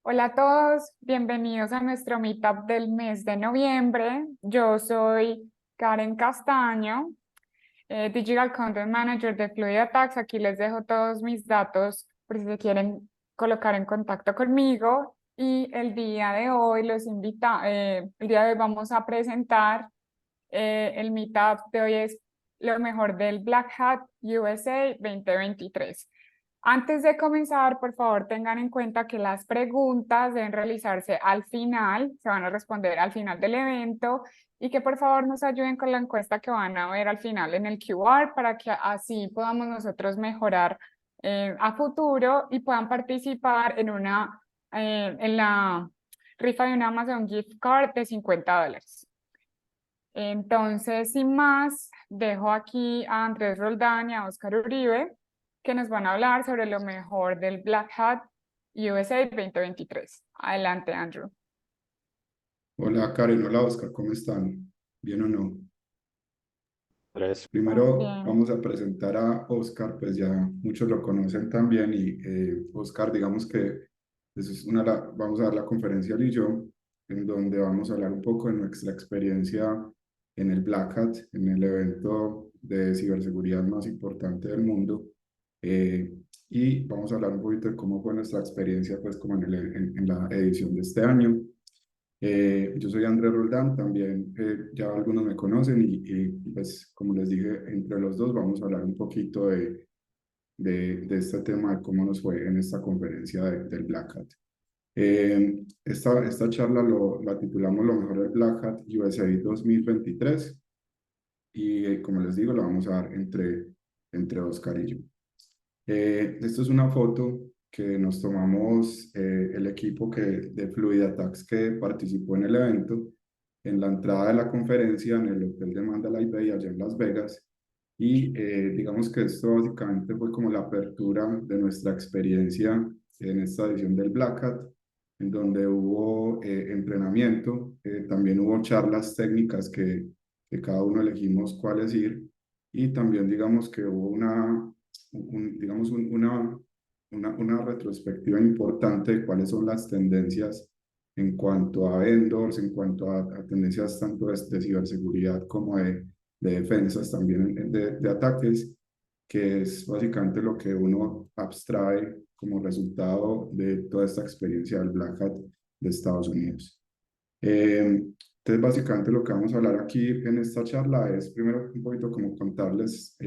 Hola a todos, bienvenidos a nuestro meetup del mes de noviembre. Yo soy Karen Castaño, Digital Content Manager de FluidAtax. Aquí les dejo todos mis datos por si se quieren colocar en contacto conmigo. Y el día de hoy el día de hoy vamos a presentar el meetup de hoy es lo mejor del Black Hat USA 2023. Antes de comenzar, por favor, tengan en cuenta que las preguntas deben realizarse al final, se van a responder al final del evento y que por favor nos ayuden con la encuesta que van a ver al final en el QR para que así podamos nosotros mejorar a futuro y puedan participar en la rifa de un Amazon Gift Card de $50. Entonces, sin más, dejo aquí a Andrés Roldán y a Oscar Uribe, que nos van a hablar sobre lo mejor del Black Hat USA 2023. Adelante, Andrew. Hola Karen, hola Oscar, ¿cómo están? ¿Bien o no? Tres. Primero Bien. vamos a presentar a Oscar, pues ya muchos lo conocen también y Oscar, digamos que vamos a dar la conferencia él y yo, en donde vamos a hablar un poco de nuestra experiencia en el Black Hat, en el evento de ciberseguridad más importante del mundo. eh, y vamos a hablar un poquito de cómo fue nuestra experiencia, pues como en la edición de este año. Yo soy Andrés Roldán, también ya algunos me conocen pues como les dije, entre los dos vamos a hablar un poquito de este tema, de cómo nos fue en esta conferencia del Black Hat. Esta charla la titulamos Lo mejor del Black Hat USA 2023 y como les digo, la vamos a dar entre Oscar y yo. Esto es una foto que nos tomamos el equipo de FluidAtax que participó en el evento, en la entrada de la conferencia en el hotel de Mandalay Bay, allá en Las Vegas. Y digamos que esto básicamente fue como la apertura de nuestra experiencia en esta edición del Black Hat, en donde hubo entrenamiento, también hubo charlas técnicas que cada uno elegimos cuáles ir, y también digamos que hubo digamos una retrospectiva importante de cuáles son las tendencias en cuanto a vendors, en cuanto a tendencias tanto de ciberseguridad como de defensas, también de ataques, que es básicamente lo que uno abstrae como resultado de toda esta experiencia del Black Hat de Estados Unidos. Entonces, básicamente lo que vamos a hablar aquí en esta charla es primero un poquito como contarles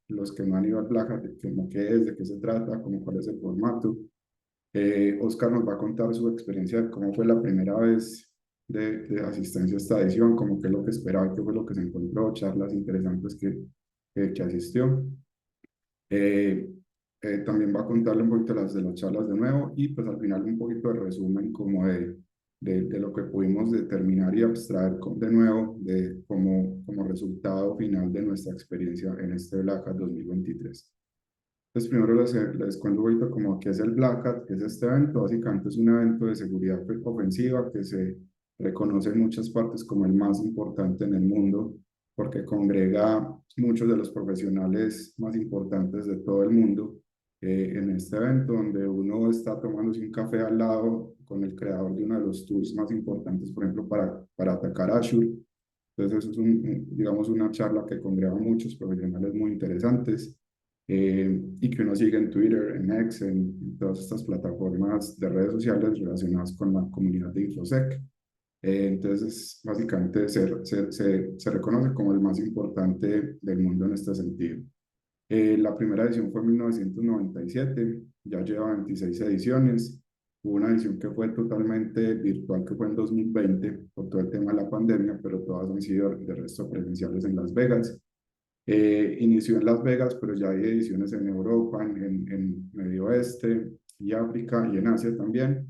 los que no han ido al Black Hat, como qué es, de qué se trata, como cuál es el formato. Oscar nos va a contar su experiencia de cómo fue la primera vez de asistencia a esta edición, como qué es lo que esperaba, qué fue lo que se encontró, charlas interesantes que asistió. Eh, También va a contarle un poquito de las charlas de nuevo y pues al final un poquito de resumen como de lo que pudimos determinar y abstraer de nuevo como resultado final de nuestra experiencia en este Black Hat 2023. Entonces primero les cuento un poquito como qué es el Black Hat, qué es este evento. Básicamente es un evento de seguridad ofensiva que se reconoce en muchas partes como el más importante en el mundo porque congrega muchos de los profesionales más importantes de todo el mundo en este evento, donde uno está tomándose un café al lado con el creador de uno de los tools más importantes, por ejemplo, para atacar Azure. Entonces, eso es digamos, una charla que congrega muchos profesionales muy interesantes y que uno sigue en Twitter, en X, en todas estas plataformas de redes sociales relacionadas con la comunidad de InfoSec. Entonces, básicamente se reconoce como el más importante del mundo en este sentido. La primera edición fue en 1997, ya lleva 26 ediciones. Hubo una edición que fue totalmente virtual, que fue en 2020, por todo el tema de la pandemia, pero todas han sido de resto presenciales en Las Vegas. Inició en Las Vegas, pero ya hay ediciones en Europa, en Medio Oeste y África y en Asia también.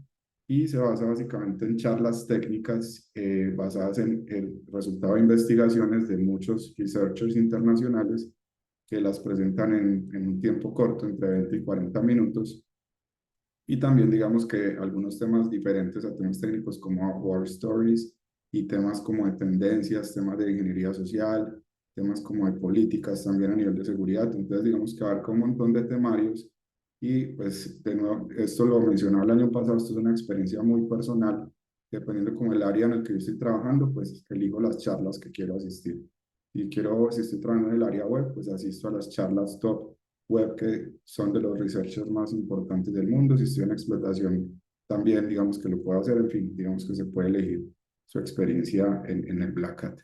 Y se basa básicamente en charlas técnicas basadas en el resultado de investigaciones de muchos researchers internacionales que las presentan en un tiempo corto, entre 20 y 40 minutos. Y también digamos que algunos temas diferentes a temas técnicos como War Stories y temas como de tendencias, temas de ingeniería social, temas como de políticas también a nivel de seguridad. Entonces digamos que abarca un montón de temarios Y pues de nuevo, esto lo mencionaba el año pasado, esto es una experiencia muy personal, dependiendo como el área en el que yo estoy trabajando, pues elijo las charlas que quiero asistir. Y quiero, si estoy trabajando en el área web, pues asisto a las charlas top web que son de los researchers más importantes del mundo. Si estoy en explotación, también digamos que lo puedo hacer, en fin, digamos que se puede elegir su experiencia en el Black Hat.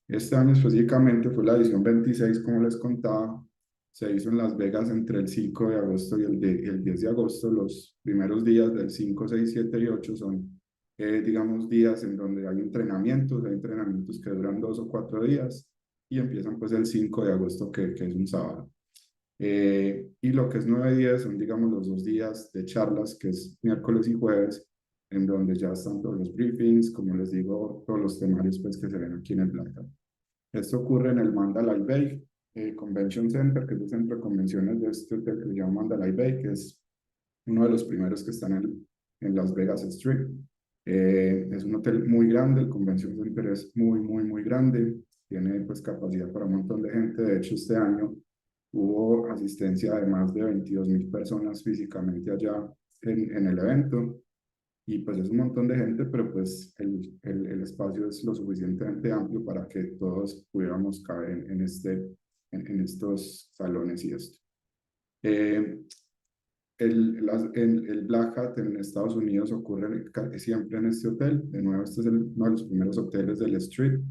Este año específicamente fue la edición 26, como les contaba, se hizo en Las Vegas entre el 5 de agosto y el 10 de agosto. Los primeros días del 5, 6, 7 y 8 son, digamos, días en donde hay entrenamientos que duran 2 o 4 días y empiezan pues el 5 de agosto, que es un sábado. Y lo que es 9 días son, digamos, los 2 días de charlas, que es miércoles y jueves, en donde ya están todos los briefings, como les digo, todos los temarios pues, que se ven aquí en el Black Hat. Esto ocurre en el Mandalay Bay Convention Center, que es el centro de convenciones de este hotel que se llama Mandalay Bay, que es uno de los primeros que están en Las Vegas Strip. Es un hotel muy grande, el Convention Center es muy, muy, muy grande, tiene pues capacidad para un montón de gente. De hecho, este año hubo asistencia de más de 22.000 personas físicamente allá en el evento. Y pues es un montón de gente, pero pues el espacio es lo suficientemente amplio para que todos pudiéramos caber en estos salones y esto. Eh, el Black Hat en Estados Unidos ocurre siempre en este hotel. De nuevo, este es uno de los primeros hoteles del Strip.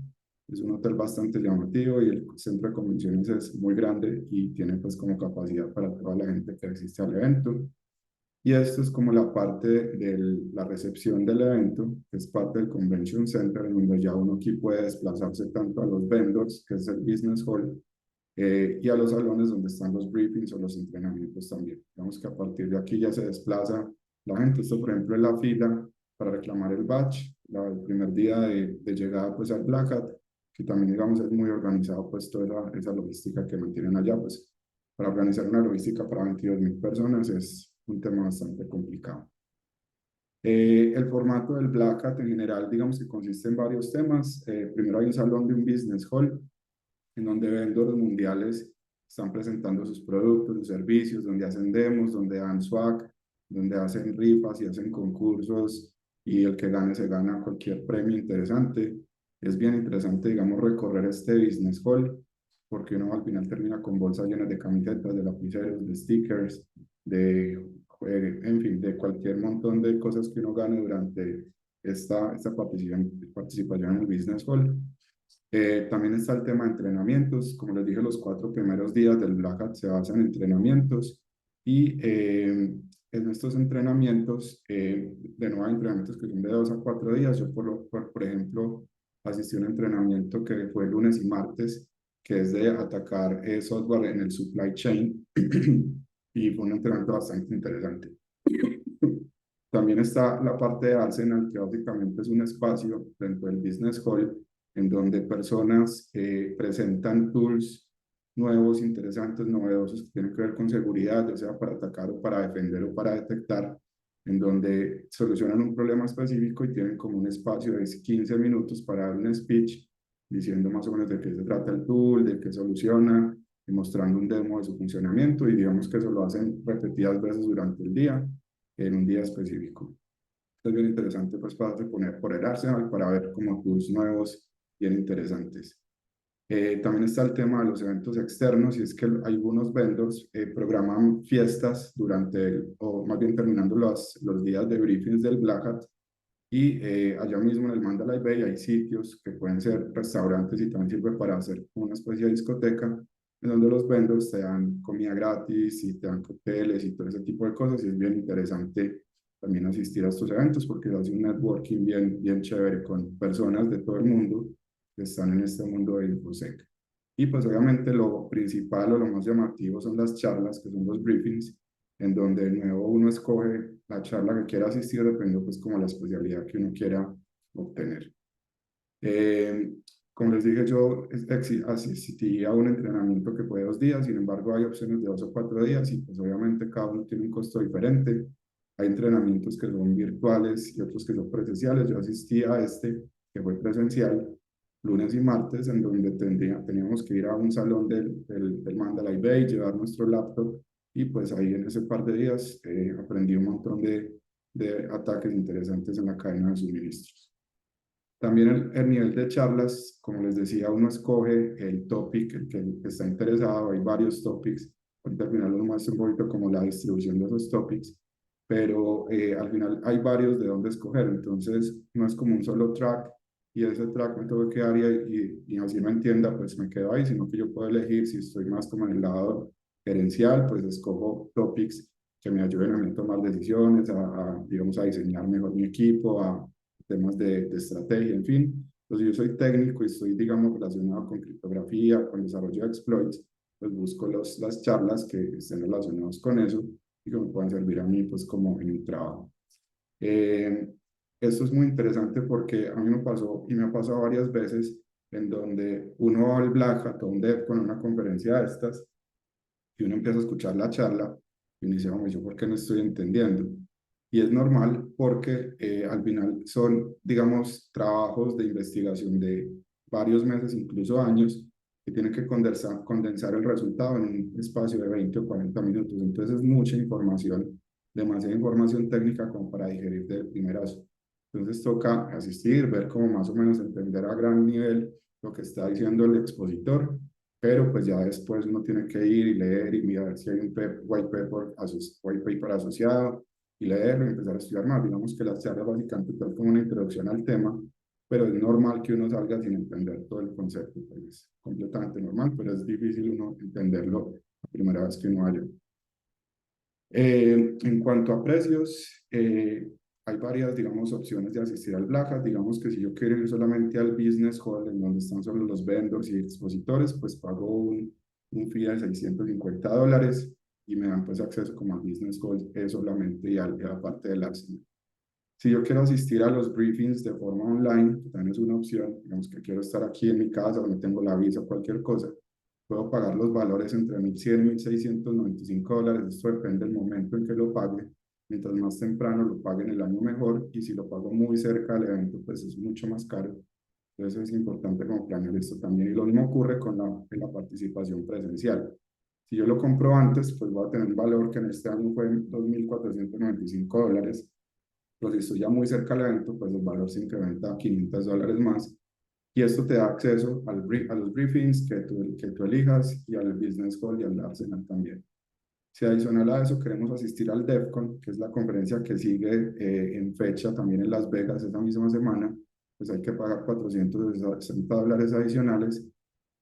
Es un hotel bastante llamativo y el centro de convenciones es muy grande y tiene pues como capacidad para toda la gente que asiste al evento. Y esto es como la parte de la recepción del evento, que es parte del Convention Center, en donde ya uno aquí puede desplazarse tanto a los vendors, que es el Business Hall, y a los salones donde están los briefings o los entrenamientos también. Digamos que a partir de aquí ya se desplaza la gente. Esto, por ejemplo, es la fila para reclamar el badge, el primer día de llegada pues al Black Hat, que también digamos es muy organizado pues toda esa logística que mantienen allá, pues para organizar una logística para 22.000 personas es un tema bastante complicado. El formato del Black Hat en general, digamos que consiste en varios temas. Primero hay un salón de un business hall, en donde vendedores mundiales están presentando sus productos, sus servicios, donde hacen demos, donde dan swag, donde hacen rifas y hacen concursos, y el que gane se gana cualquier premio interesante. Es bien interesante, digamos, recorrer este business hall, porque uno al final termina con bolsas llenas de camisetas, de lapiceros, de stickers, en fin, de cualquier montón de cosas que uno gane durante esta participación en el business hall. También está el tema de entrenamientos. Como les dije, los 4 primeros días del Black Hat se basan en entrenamientos y en estos entrenamientos, de nuevo hay entrenamientos que son de 2 a 4 días. Yo, por ejemplo, asistí a un entrenamiento que fue lunes y martes, que es de atacar software en el supply chain y fue un entrenamiento bastante interesante. También está la parte de Arsenal, que básicamente es un espacio dentro del Business Hall en donde personas presentan tools nuevos, interesantes, novedosos que tienen que ver con seguridad, ya sea para atacar o para defender o para detectar, en donde solucionan un problema específico y tienen como un espacio de 15 minutos para dar un speech diciendo más o menos de qué se trata el tool, de qué soluciona, y mostrando un demo de su funcionamiento, y digamos que eso lo hacen repetidas veces durante el día, en un día específico. Es bien interesante pues para poner por el Arsenal para ver como tools nuevos bien interesantes. También está el tema de los eventos externos, y es que algunos vendors programan fiestas o más bien terminando los días de briefings del Black Hat, y allá mismo en el Mandalay Bay hay sitios que pueden ser restaurantes y también sirve para hacer una especie de discoteca, en donde los vendors te dan comida gratis y te dan cócteles y todo ese tipo de cosas, y es bien interesante también asistir a estos eventos porque hace un networking bien, bien chévere con personas de todo el mundo que están en este mundo de InfoSec. Y pues obviamente lo principal o lo más llamativo son las charlas, que son los briefings, en donde de nuevo uno escoge la charla que quiera asistir, dependiendo pues como la especialidad que uno quiera obtener. Como les dije, yo asistí a un entrenamiento que fue 2 días, sin embargo hay opciones de 2 o 4 días y pues obviamente cada uno tiene un costo diferente. Hay entrenamientos que son virtuales y otros que son presenciales. Yo asistí a este que fue presencial, lunes y martes, en donde teníamos que ir a un salón del Mandalay Bay, llevar nuestro laptop y pues ahí en ese par de días aprendí un montón de ataques interesantes en la cadena de suministros. También el nivel de charlas, como les decía, uno escoge el topic, el que está interesado, hay varios topics, ahorita al final les muestro un poquito como la distribución de esos topics, pero al final hay varios de dónde escoger, entonces no es como un solo track y ese track me tengo que quedar y así no entienda, pues me quedo ahí, sino que yo puedo elegir si estoy más como en el lado gerencial, pues escojo topics que me ayuden a mí a tomar decisiones, digamos, a diseñar mejor mi equipo, a temas de estrategia, en fin. Entonces yo soy técnico y estoy, digamos, relacionado con criptografía, con desarrollo de exploits, pues busco las charlas que estén relacionadas con eso y que me puedan servir a mí, pues, como en mi trabajo. Eh, Esto es muy interesante porque a mí me pasó y me ha pasado varias veces en donde uno va al Black Hat o un DevCon, una conferencia de estas, y uno empieza a escuchar la charla y uno dice, hombre, ¿yo por qué no estoy entendiendo? Y es normal porque al final son, digamos, trabajos de investigación de varios meses, incluso años, que tienen que condensar el resultado en un espacio de 20 o 40 minutos. Entonces es mucha información, demasiada información técnica como para digerir de primerazo. Entonces toca asistir, ver cómo más o menos entender a gran nivel lo que está diciendo el expositor, pero pues ya después uno tiene que ir y leer y mirar si hay un white paper asociado y leerlo y empezar a estudiar más. Digamos que las charlas básicamente son como una introducción al tema, pero es normal que uno salga sin entender todo el concepto, pues es completamente normal, pero es difícil uno entenderlo la primera vez que uno vaya. En cuanto a precios, hay varias, digamos, opciones de asistir al Black Hat. Digamos que si yo quiero ir solamente al Business Hall, en donde están solo los vendors y expositores, pues pago un fee de $650 y me dan pues acceso como al Business Hall solamente y a la parte del Arsenal. Si yo quiero asistir a los briefings de forma online, que también es una opción, digamos que quiero estar aquí en mi casa o no tengo la visa o cualquier cosa, puedo pagar los valores entre 1.100 y $1.695. Esto depende del momento en que lo pague. Mientras más temprano lo pague en el año mejor, y si lo pago muy cerca del evento, pues es mucho más caro. Entonces es importante como planear esto también. Y lo mismo ocurre con en la participación presencial. Si yo lo compro antes, pues voy a tener el valor que en este año fue $2.495. Pero si estoy ya muy cerca del evento, pues el valor se incrementa a $500 más. Y esto te da acceso a los briefings que tú elijas y al Business Hall y al Arsenal también. Si adicional a eso queremos asistir al DevCon, que es la conferencia que sigue en fecha también en Las Vegas esa misma semana, pues hay que pagar $460 adicionales.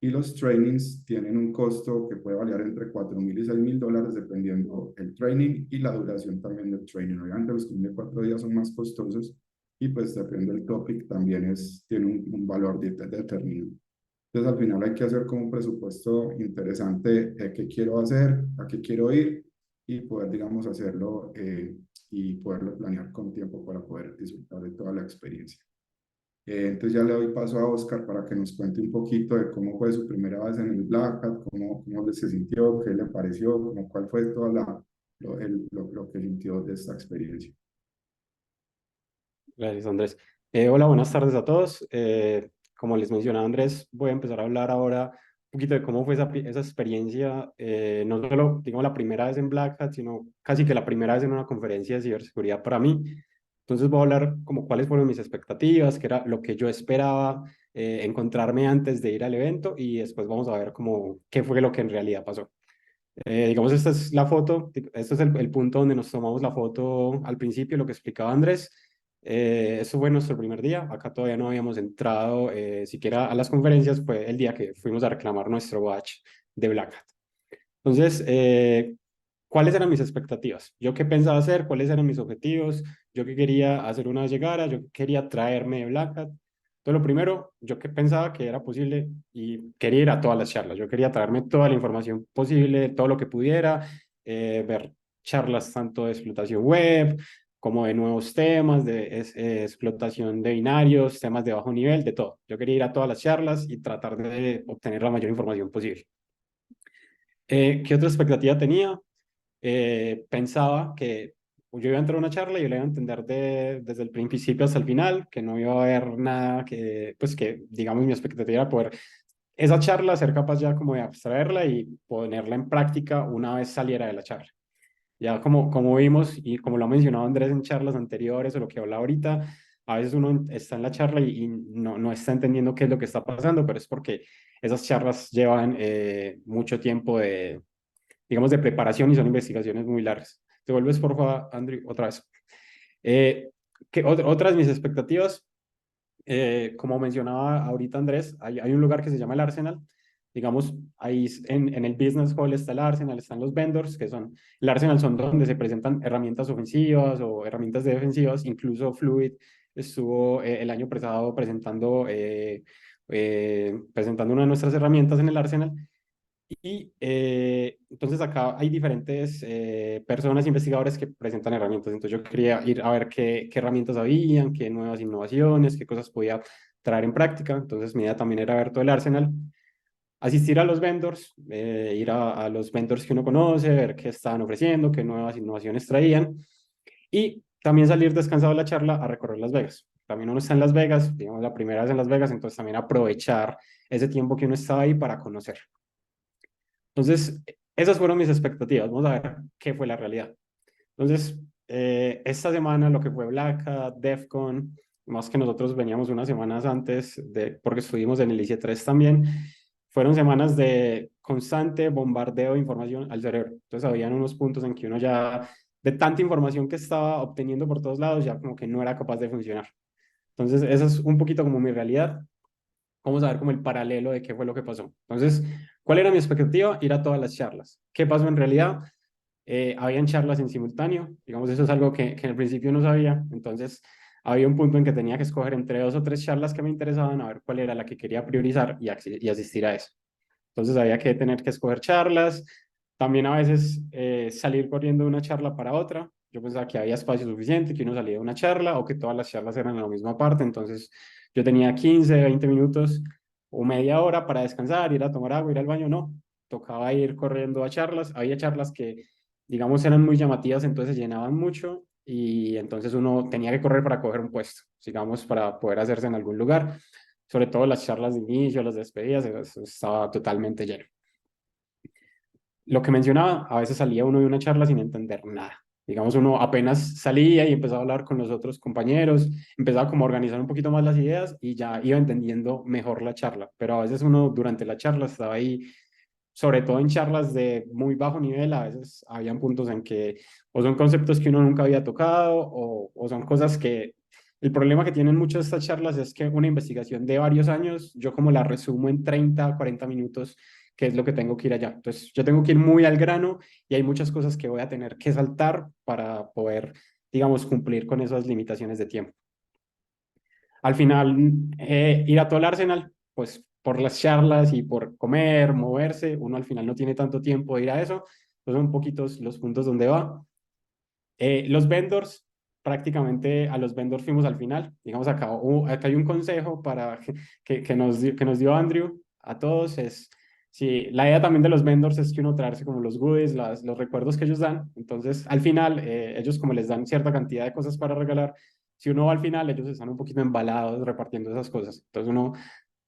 Y los trainings tienen un costo que puede variar entre $4.000 y $6.000 dependiendo el training y la duración también del training. Obviamente los que de 4 días son más costosos y pues depende del topic también tiene un valor determinado. Entonces al final hay que hacer como un presupuesto interesante de qué quiero hacer, a qué quiero ir y poder, digamos, hacerlo y poderlo planear con tiempo para poder disfrutar de toda la experiencia. Entonces ya le doy paso a Oscar para que nos cuente un poquito de cómo fue su primera vez en el Black Hat, cómo se sintió, qué le pareció, cuál fue toda lo que sintió de esta experiencia. Gracias, Andrés. Hola, buenas tardes a todos. Como les mencionaba Andrés, voy a empezar a hablar ahora un poquito de cómo fue esa experiencia, no solo, digamos, la primera vez en Black Hat, sino casi que la primera vez en una conferencia de ciberseguridad para mí. Entonces voy a hablar como cuáles fueron mis expectativas, qué era lo que yo esperaba encontrarme antes de ir al evento y después vamos a ver cómo, qué fue lo que en realidad pasó. Digamos, esta es la foto, este es el punto donde nos tomamos la foto al principio, lo que explicaba Andrés. Eso fue nuestro primer día, acá todavía no habíamos entrado siquiera a las conferencias, fue el día que fuimos a reclamar nuestro badge de Black Hat. Entonces, ¿cuáles eran mis expectativas? ¿Yo qué pensaba hacer? ¿Cuáles eran mis objetivos? ¿Yo qué quería hacer una vez llegara? ¿Yo quería traerme de Black Hat? Entonces, lo primero, yo que pensaba que era posible y quería ir a todas las charlas. Yo quería traerme toda la información posible, todo lo que pudiera, ver charlas tanto de explotación web como de nuevos temas, de explotación de binarios, temas de bajo nivel, de todo. Yo quería ir a todas las charlas y tratar de obtener la mayor información posible. ¿Qué otra expectativa tenía? Pensaba que yo iba a entrar a una charla y yo la iba a entender desde el principio hasta el final, que no iba a haber nada que, pues que, digamos, mi expectativa era poder esa charla, ser capaz ya como de abstraerla y ponerla en práctica una vez saliera de la charla. Ya como vimos y como lo ha mencionado Andrés en charlas anteriores o lo que habla ahorita, a veces uno está en la charla y no está entendiendo qué es lo que está pasando, pero es porque esas charlas llevan mucho tiempo de, digamos, de preparación y son investigaciones muy largas. Te vuelves, por favor, Andrew, otra vez. Eh, otras mis expectativas, como mencionaba ahorita Andrés, hay un lugar que se llama el Arsenal. Digamos, ahí en el Business Hall está el Arsenal, están los vendors, que son, el Arsenal son donde se presentan herramientas ofensivas o herramientas defensivas, incluso Fluid estuvo el año pasado presentando una de nuestras herramientas en el Arsenal. Y entonces acá hay diferentes personas, investigadores que presentan herramientas. Entonces yo quería ir a ver qué herramientas habían, qué nuevas innovaciones, qué cosas podía traer en práctica. Entonces mi idea también era ver todo el arsenal, asistir a los vendors, ir a los vendors que uno conoce, ver qué estaban ofreciendo, qué nuevas innovaciones traían y también salir descansado de la charla a recorrer Las Vegas. También uno está en Las Vegas, digamos la primera vez en Las Vegas, entonces también aprovechar ese tiempo que uno estaba ahí para conocer. Entonces, esas fueron mis expectativas. Vamos a ver qué fue la realidad. Entonces, esta semana lo que fue Black Hat, DEF CON, más que nosotros veníamos unas semanas antes, porque estuvimos en el IC3 también, fueron semanas de constante bombardeo de información al cerebro. Entonces, habían unos puntos en que uno ya, de tanta información que estaba obteniendo por todos lados, ya como que no era capaz de funcionar. Entonces, esa es un poquito como mi realidad. Vamos a ver como el paralelo de qué fue lo que pasó. Entonces, ¿cuál era mi expectativa? Ir a todas las charlas. ¿Qué pasó en realidad? Habían charlas en simultáneo, digamos, eso es algo que al principio no sabía, entonces había un punto en que tenía que escoger entre 2 o 3 charlas que me interesaban, a ver cuál era la que quería priorizar y asistir a eso. Entonces había que tener que escoger charlas, también a veces salir corriendo de una charla para otra. Yo pensaba que había espacio suficiente, que uno salía de una charla o que todas las charlas eran en la misma parte, entonces yo tenía 15, 20 minutos o media hora para descansar, ir a tomar agua, ir al baño, no, tocaba ir corriendo a charlas. Había charlas que, digamos, eran muy llamativas, entonces se llenaban mucho y entonces uno tenía que correr para coger un puesto, digamos, para poder hacerse en algún lugar. Sobre todo las charlas de inicio, las despedidas, eso estaba totalmente lleno. Lo que mencionaba, a veces salía uno de una charla sin entender nada. Digamos, uno apenas salía y empezaba a hablar con los otros compañeros, empezaba como a organizar un poquito más las ideas y ya iba entendiendo mejor la charla. Pero a veces uno durante la charla estaba ahí, sobre todo en charlas de muy bajo nivel, a veces habían puntos en que o son conceptos que uno nunca había tocado o son cosas que... El problema que tienen muchas de estas charlas es que una investigación de varios años, yo como la resumo en 30, 40 minutos, que es lo que tengo que ir allá. Entonces, yo tengo que ir muy al grano y hay muchas cosas que voy a tener que saltar para poder, digamos, cumplir con esas limitaciones de tiempo. Al final, ir a todo el Arsenal, pues por las charlas y por comer, moverse, uno al final no tiene tanto tiempo de ir a eso. Entonces, son poquitos los puntos donde va. Los vendors, prácticamente a los vendors fuimos al final. Digamos, acá hay un consejo para que nos dio Andrew a todos. Sí, la idea también de los vendors es que uno traerse como los goodies, los recuerdos que ellos dan. Entonces, al final, ellos como les dan cierta cantidad de cosas para regalar, si uno va al final, ellos están un poquito embalados repartiendo esas cosas. Entonces, uno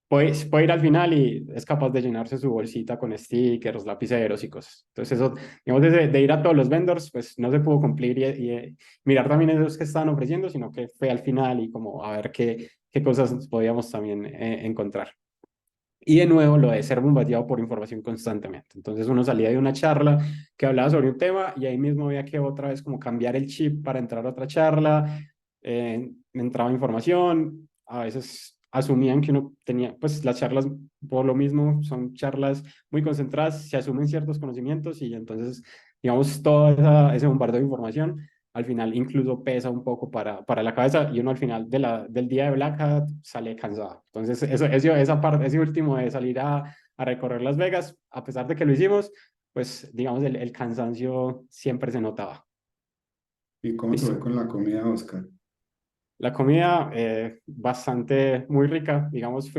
puede ir al final y es capaz de llenarse su bolsita con stickers, lapiceros y cosas. Entonces eso, digamos, de ir a todos los vendors, pues no se pudo cumplir y mirar también esos que estaban ofreciendo, sino que fue al final y como a ver qué cosas podíamos también encontrar. Y de nuevo, lo de ser bombardeado por información constantemente. Entonces uno salía de una charla que hablaba sobre un tema y ahí mismo había que otra vez como cambiar el chip para entrar a otra charla, entraba información, a veces asumían que uno tenía, pues las charlas por lo mismo son charlas muy concentradas, se asumen ciertos conocimientos y entonces, digamos, todo ese bombardeo de información al final incluso pesa un poco para la cabeza y uno al final del día de Black Hat sale cansado. Entonces, esa parte, ese último de salir a recorrer Las Vegas, a pesar de que lo hicimos, pues digamos, el cansancio siempre se notaba. ¿Y cómo te fue Listo. con la comida, Oscar? La comida, bastante, muy rica. Digamos,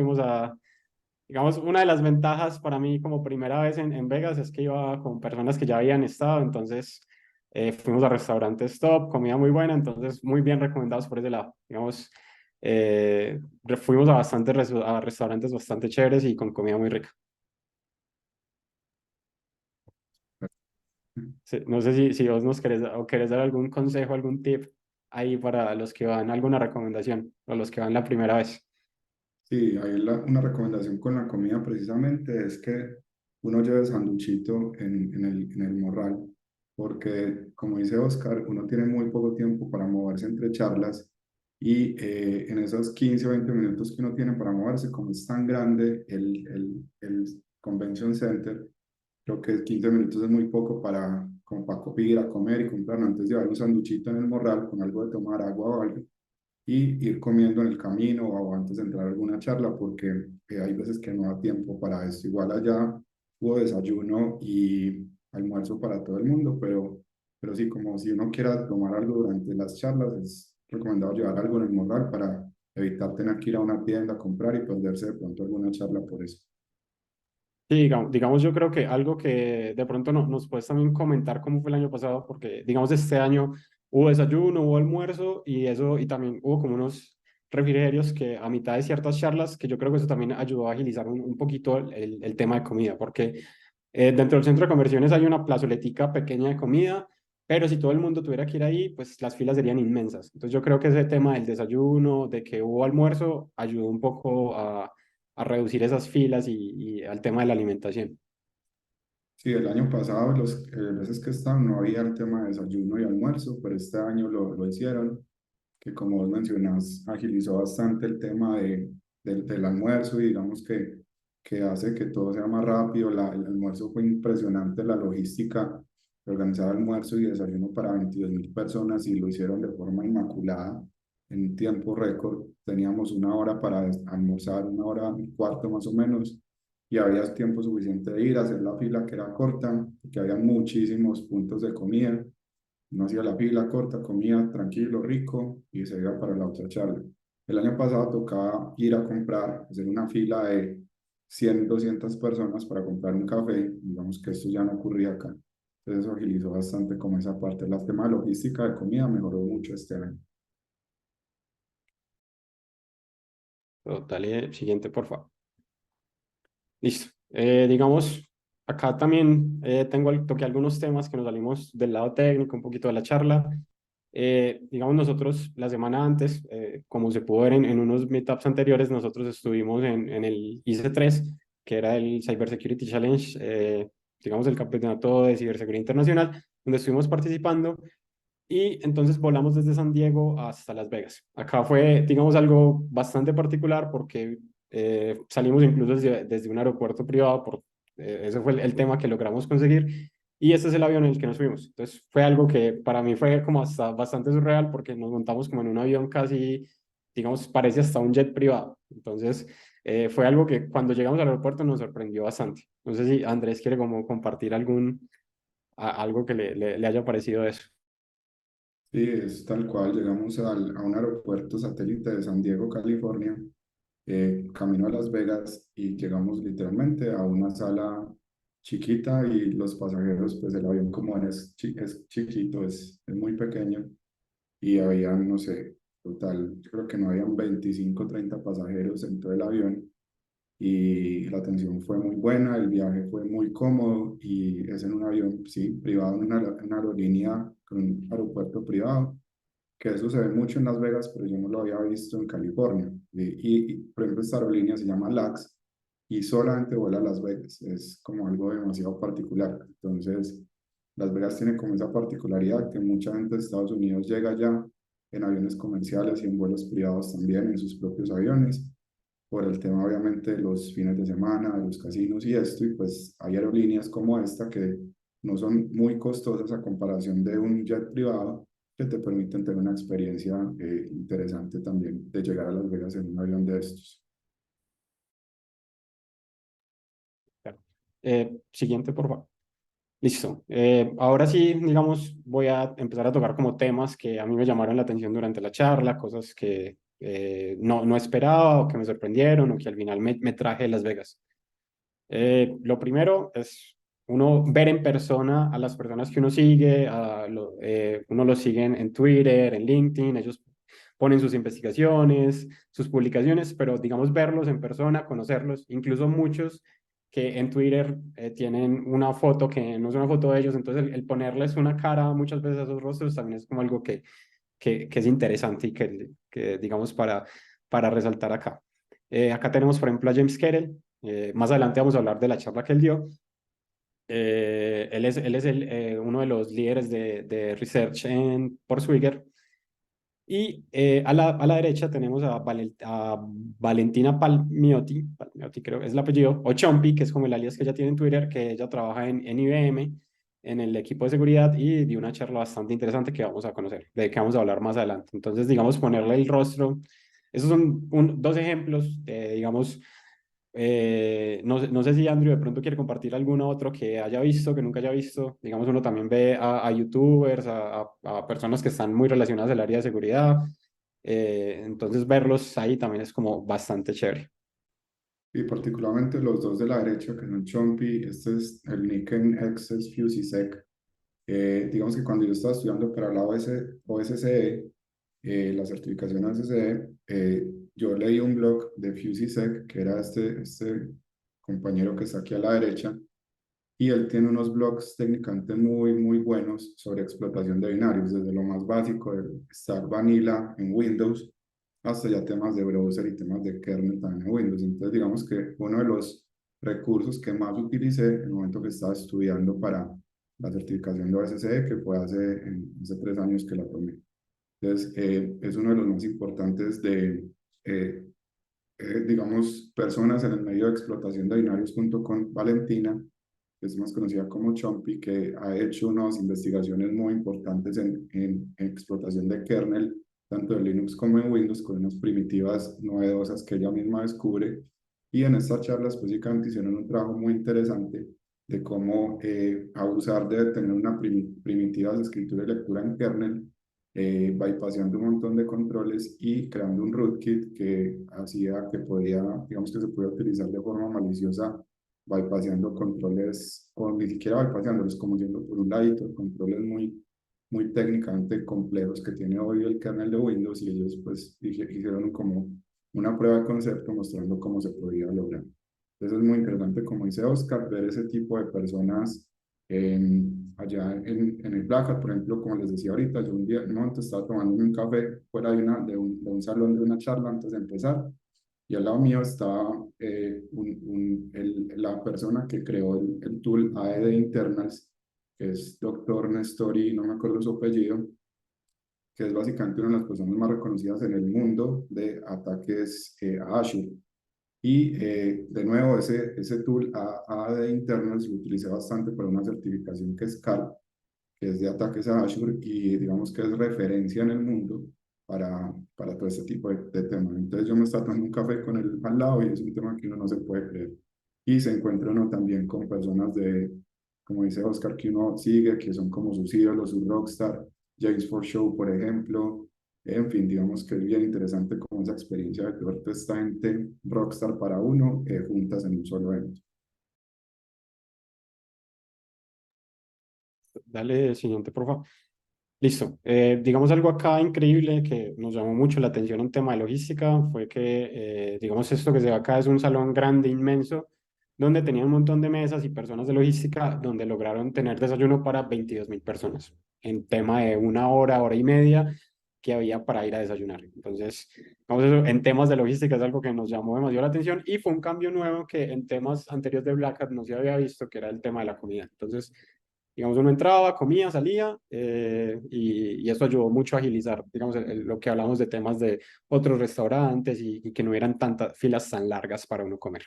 digamos, una de las ventajas para mí como primera vez en Vegas es que iba con personas que ya habían estado, entonces fuimos a restaurantes top, comida muy buena, entonces muy bien recomendados por ese lado. Digamos, Fuimos a a restaurantes bastante chéveres y con comida muy rica. Sí, no sé si vos nos querés, o querés dar algún consejo, algún tip ahí para los que van, alguna recomendación, o los que van la primera vez. Sí, ahí una recomendación con la comida precisamente es que uno lleve sanduchito en el morral, porque como dice Oscar, uno tiene muy poco tiempo para moverse entre charlas y en esos 15 o 20 minutos que uno tiene para moverse, como es tan grande el Convention Center, creo que 15 minutos es muy poco para, como para ir a comer y comprar, ¿no? Antes llevar un sanduchito en el morral con algo de tomar, agua o algo y ir comiendo en el camino o antes de entrar a alguna charla, porque hay veces que no da tiempo para esto. Igual allá hubo desayuno y almuerzo para todo el mundo, pero sí, como si uno quiera tomar algo durante las charlas, es recomendado llevar algo en el morral para evitar tener que ir a una tienda a comprar y perderse de pronto alguna charla por eso. Sí, digamos, yo creo que algo que de pronto nos puedes también comentar cómo fue el año pasado, porque digamos este año hubo desayuno, hubo almuerzo y eso, y también hubo como unos refrigerios que a mitad de ciertas charlas, que yo creo que eso también ayudó a agilizar un poquito el tema de comida, porque dentro del centro de conversiones hay una plazoletica pequeña de comida, pero si todo el mundo tuviera que ir ahí, pues las filas serían inmensas. Entonces yo creo que ese tema del desayuno, de que hubo almuerzo, ayudó un poco a reducir esas filas y al tema de la alimentación. Sí, el año pasado, los veces que estaban, no había el tema de desayuno y almuerzo, pero este año lo hicieron, que como vos mencionás, agilizó bastante el tema del almuerzo y digamos que hace que todo sea más rápido. El almuerzo fue impresionante, la logística de organizar almuerzo y desayuno para 22.000 personas y lo hicieron de forma inmaculada en tiempo récord. Teníamos una hora para almorzar, una hora y cuarto más o menos, y había tiempo suficiente de ir a hacer la fila que era corta, que había muchísimos puntos de comida. No hacía la fila corta, comía tranquilo, rico y se iba para la otra charla. El año pasado tocaba ir a comprar, hacer una fila de 100 200 personas para comprar un café. Digamos que esto ya no ocurría acá. Entonces eso agilizó bastante como esa parte. El tema de logística de comida mejoró mucho este año. Dale, siguiente, por favor. Listo. Digamos, acá también toqué algunos temas que nos salimos del lado técnico, un poquito de la charla. Digamos, nosotros la semana antes, como se pudo ver en unos meetups anteriores, nosotros estuvimos en el IC3, que era el Cybersecurity Challenge, digamos, el campeonato de ciberseguridad internacional, donde estuvimos participando. Y entonces volamos desde San Diego hasta Las Vegas. Acá fue, digamos, algo bastante particular porque salimos incluso desde un aeropuerto privado, ese fue el tema que logramos conseguir. Y este es el avión en el que nos fuimos. Entonces fue algo que para mí fue como hasta bastante surreal porque nos montamos como en un avión casi, digamos, parece hasta un jet privado. Entonces fue algo que cuando llegamos al aeropuerto nos sorprendió bastante. No sé si Andrés quiere como compartir algo que le haya parecido eso. Sí, es tal cual. Llegamos a un aeropuerto satélite de San Diego, California, camino a Las Vegas y llegamos literalmente a una sala chiquita y los pasajeros, pues el avión como es chiquito, es muy pequeño y había, no sé, total, yo creo que no habían 25 30 pasajeros en todo el avión y la atención fue muy buena, el viaje fue muy cómodo y es en un avión, sí, privado, en una aerolínea con un aeropuerto privado, que eso se ve mucho en Las Vegas, pero yo no lo había visto en California. Por ejemplo, esta aerolínea se llama LAX y solamente vuela a Las Vegas, es como algo demasiado particular. Entonces, Las Vegas tiene como esa particularidad que mucha gente de Estados Unidos llega allá en aviones comerciales y en vuelos privados también, en sus propios aviones por el tema obviamente de los fines de semana, de los casinos y esto, y pues hay aerolíneas como esta que no son muy costosas a comparación de un jet privado que te permiten tener una experiencia interesante también de llegar a Las Vegas en un avión de estos. Claro. Siguiente, por favor. Listo. Ahora sí, digamos, voy a empezar a tocar como temas que a mí me llamaron la atención durante la charla, cosas que no esperaba o que me sorprendieron o que al final me traje de Las Vegas. Lo primero es uno ver en persona a las personas que uno sigue, uno los sigue en Twitter, en LinkedIn, ellos ponen sus investigaciones, sus publicaciones, pero digamos verlos en persona, conocerlos, incluso muchos que en Twitter tienen una foto que no es una foto de ellos, entonces el ponerles una cara muchas veces a esos rostros también es como algo que es interesante y que digamos, para resaltar acá. Acá tenemos, por ejemplo, a James Carroll. Más adelante vamos a hablar de la charla que él dio. Él es uno de los líderes de research por Swigger. Y a la derecha tenemos a Valentina Palmiotti creo que es el apellido, o Chompy, que es como el alias que ella tiene en Twitter, que ella trabaja en IBM, en el equipo de seguridad, y dio una charla bastante interesante que vamos a conocer, de que vamos a hablar más adelante. Entonces, digamos, ponerle el rostro. Esos son dos ejemplos, digamos, no sé si Andrew de pronto quiere compartir alguno otro que haya visto, que nunca haya visto. Digamos, uno también ve a YouTubers, a personas que están muy relacionadas al área de seguridad. Entonces, verlos ahí también es como bastante chévere. Y particularmente los dos de la derecha, que son Chompy, este es el nick en X es FusiSec. Digamos que cuando yo estaba estudiando para la OSCE, la certificación OSCE, yo leí un blog de FusiSec, que era este compañero que está aquí a la derecha, y él tiene unos blogs técnicamente muy, muy buenos sobre explotación de binarios, desde lo más básico del Stack Vanilla en Windows, hasta ya temas de browser y temas de kernel también en Windows. Entonces, digamos que uno de los recursos que más utilicé en el momento que estaba estudiando para la certificación de OSCE, que fue hace 3 años que la tomé. Entonces, es uno de los más importantes eh, digamos, personas en el medio de explotación de binarios junto con Valentina, que es más conocida como Chompy, que ha hecho unas investigaciones muy importantes en explotación de kernel, tanto en Linux como en Windows, con unas primitivas novedosas que ella misma descubre. Y en estas charlas, básicamente, hicieron un trabajo muy interesante de cómo abusar de tener una primitiva de escritura y lectura en kernel, bypassando un montón de controles y creando un rootkit que hacía que podía, digamos que se puede utilizar de forma maliciosa, bypassando controles, o ni siquiera bypassándolos, como yendo por un ladito, controles muy, muy técnicamente complejos que tiene hoy el kernel de Windows, y ellos pues hicieron como una prueba de concepto mostrando cómo se podía lograr. Entonces es muy interesante, como dice Oscar, ver ese tipo de personas allá en el Black Hat. Por ejemplo, como les decía ahorita, yo un día, en un momento estaba tomando un café fuera de un salón de una charla antes de empezar, y al lado mío estaba la persona que creó el tool AED Internals, que es doctor Nestori, no me acuerdo su apellido, que es básicamente una de las personas más reconocidas en el mundo de ataques a Azure. Y de nuevo, ese tool AED Internals lo utilicé bastante para una certificación que es CAL, que es de ataques a Azure, y digamos que es referencia en el mundo para todo este tipo de temas. Entonces yo me estaba tomando un café con él al lado y es un tema que uno no se puede creer. Y se encuentra uno también con personas como dice Oscar, que uno sigue, que son como sus ídolos, sus rockstar, James For Show, por ejemplo. En fin, digamos que es bien interesante como esa experiencia de ver toda esta gente rockstar para uno, juntas en un solo evento. Dale, siguiente, por favor. Listo. Digamos algo acá increíble que nos llamó mucho la atención en tema de logística fue que, digamos, esto que se ve acá es un salón grande, inmenso, donde tenía un montón de mesas y personas de logística, donde lograron tener desayuno para 22.000 personas en tema de una hora, hora y media que había para ir a desayunar. Entonces, digamos, eso en temas de logística es algo que nos llamó demasiado la atención y fue un cambio nuevo que en temas anteriores de Black Hat no se había visto, que era el tema de la comida. Entonces, digamos, uno entraba, comía, salía, y eso ayudó mucho a agilizar, digamos, lo que hablamos de temas de otros restaurantes y que no hubieran tantas filas tan largas para uno comer.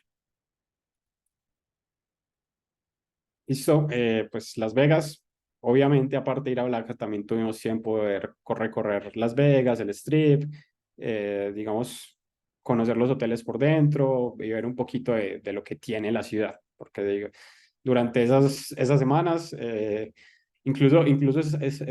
Listo, pues Las Vegas, obviamente, aparte de ir a Black Hat, también tuvimos tiempo de recorrer Las Vegas, el Strip, digamos, conocer los hoteles por dentro y ver un poquito de lo que tiene la ciudad, porque digo, durante esas semanas, incluso es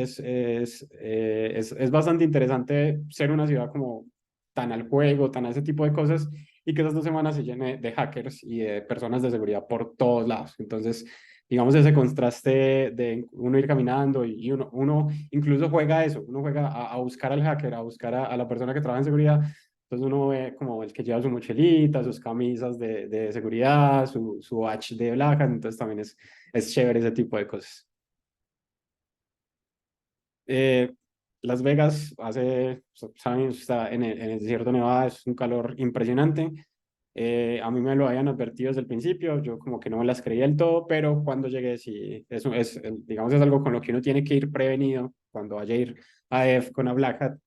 bastante interesante ser una ciudad como tan al juego, tan a ese tipo de cosas, y que esas 2 semanas se llene de hackers y de personas de seguridad por todos lados. Entonces, digamos, ese contraste de uno ir caminando y uno incluso juega eso, uno juega a buscar al hacker, a buscar a la persona que trabaja en seguridad. Entonces uno ve como el que lleva su mochilita, sus camisas de seguridad, su badge de Black Hat, entonces también es chévere ese tipo de cosas. Eh, Las Vegas saben, está en el desierto de Nevada, es un calor impresionante. A mí me lo habían advertido desde el principio, yo como que no me las creía del todo, pero cuando llegué, sí, eso es, digamos, es algo con lo que uno tiene que ir prevenido cuando vaya a ir a DEF con a Black Hat,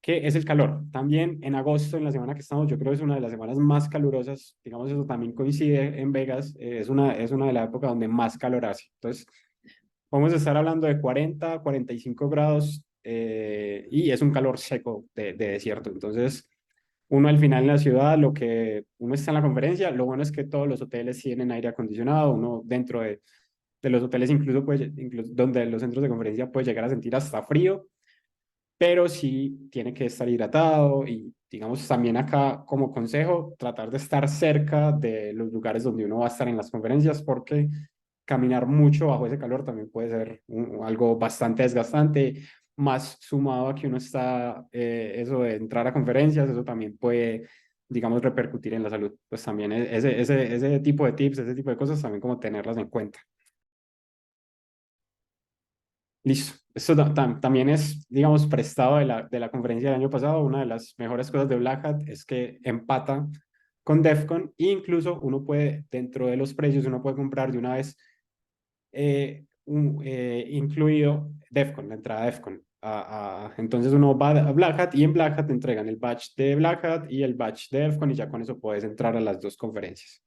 que es el calor. También en agosto, en la semana que estamos, yo creo que es una de las semanas más calurosas, digamos, eso también coincide en Vegas, es una de las épocas donde más calor hace. Entonces, vamos a estar hablando de 40, 45 grados y es un calor seco de desierto. Entonces, uno al final en la ciudad, lo que uno está en la conferencia, lo bueno es que todos los hoteles tienen aire acondicionado, uno dentro de los hoteles incluso donde los centros de conferencia puede llegar a sentir hasta frío, pero sí tiene que estar hidratado y digamos también acá como consejo, tratar de estar cerca de los lugares donde uno va a estar en las conferencias porque caminar mucho bajo ese calor también puede ser algo bastante desgastante, más sumado a que uno está, eso de entrar a conferencias, eso también puede, digamos, repercutir en la salud. Pues también ese tipo de tips, ese tipo de cosas, también como tenerlas en cuenta. Listo. Esto también es, digamos, prestado de la conferencia del año pasado. Una de las mejores cosas de Black Hat es que empata con DEFCON e incluso uno puede, dentro de los precios, uno puede comprar de una vez incluido DEFCON, la entrada DEFCON. Entonces uno va a Black Hat y en Black Hat te entregan el badge de Black Hat y el badge de DEFCON y ya con eso puedes entrar a las dos conferencias.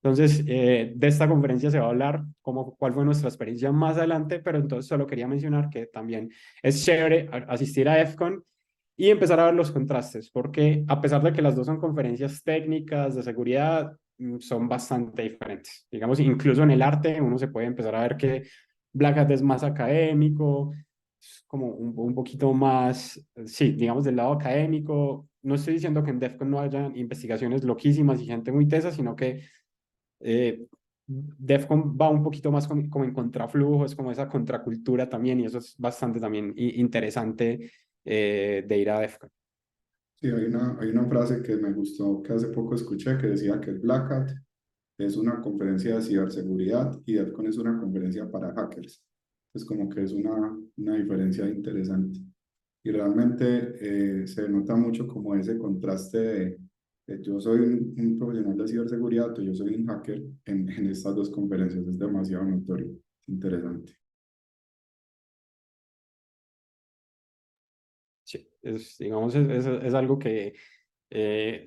Entonces, de esta conferencia se va a hablar cuál fue nuestra experiencia más adelante, pero entonces solo quería mencionar que también es chévere asistir a DEFCON y empezar a ver los contrastes, porque a pesar de que las dos son conferencias técnicas de seguridad, son bastante diferentes. Digamos, incluso en el arte uno se puede empezar a ver que Black Hat es más académico, es como un poquito más, sí, digamos del lado académico. No estoy diciendo que en DEFCON no haya investigaciones loquísimas y gente muy tesa, sino que DEFCON va un poquito más como en contraflujo, es como esa contracultura también, y eso es bastante también interesante de ir a DEFCON. Sí, hay una frase que me gustó que hace poco escuché que decía que Black Hat es una conferencia de ciberseguridad y DEFCON es una conferencia para hackers. Es como que es una diferencia interesante. Y realmente se nota mucho como ese contraste de yo soy un profesional de ciberseguridad o yo soy un hacker en estas dos conferencias. Es demasiado notorio, interesante. Sí, digamos, es algo que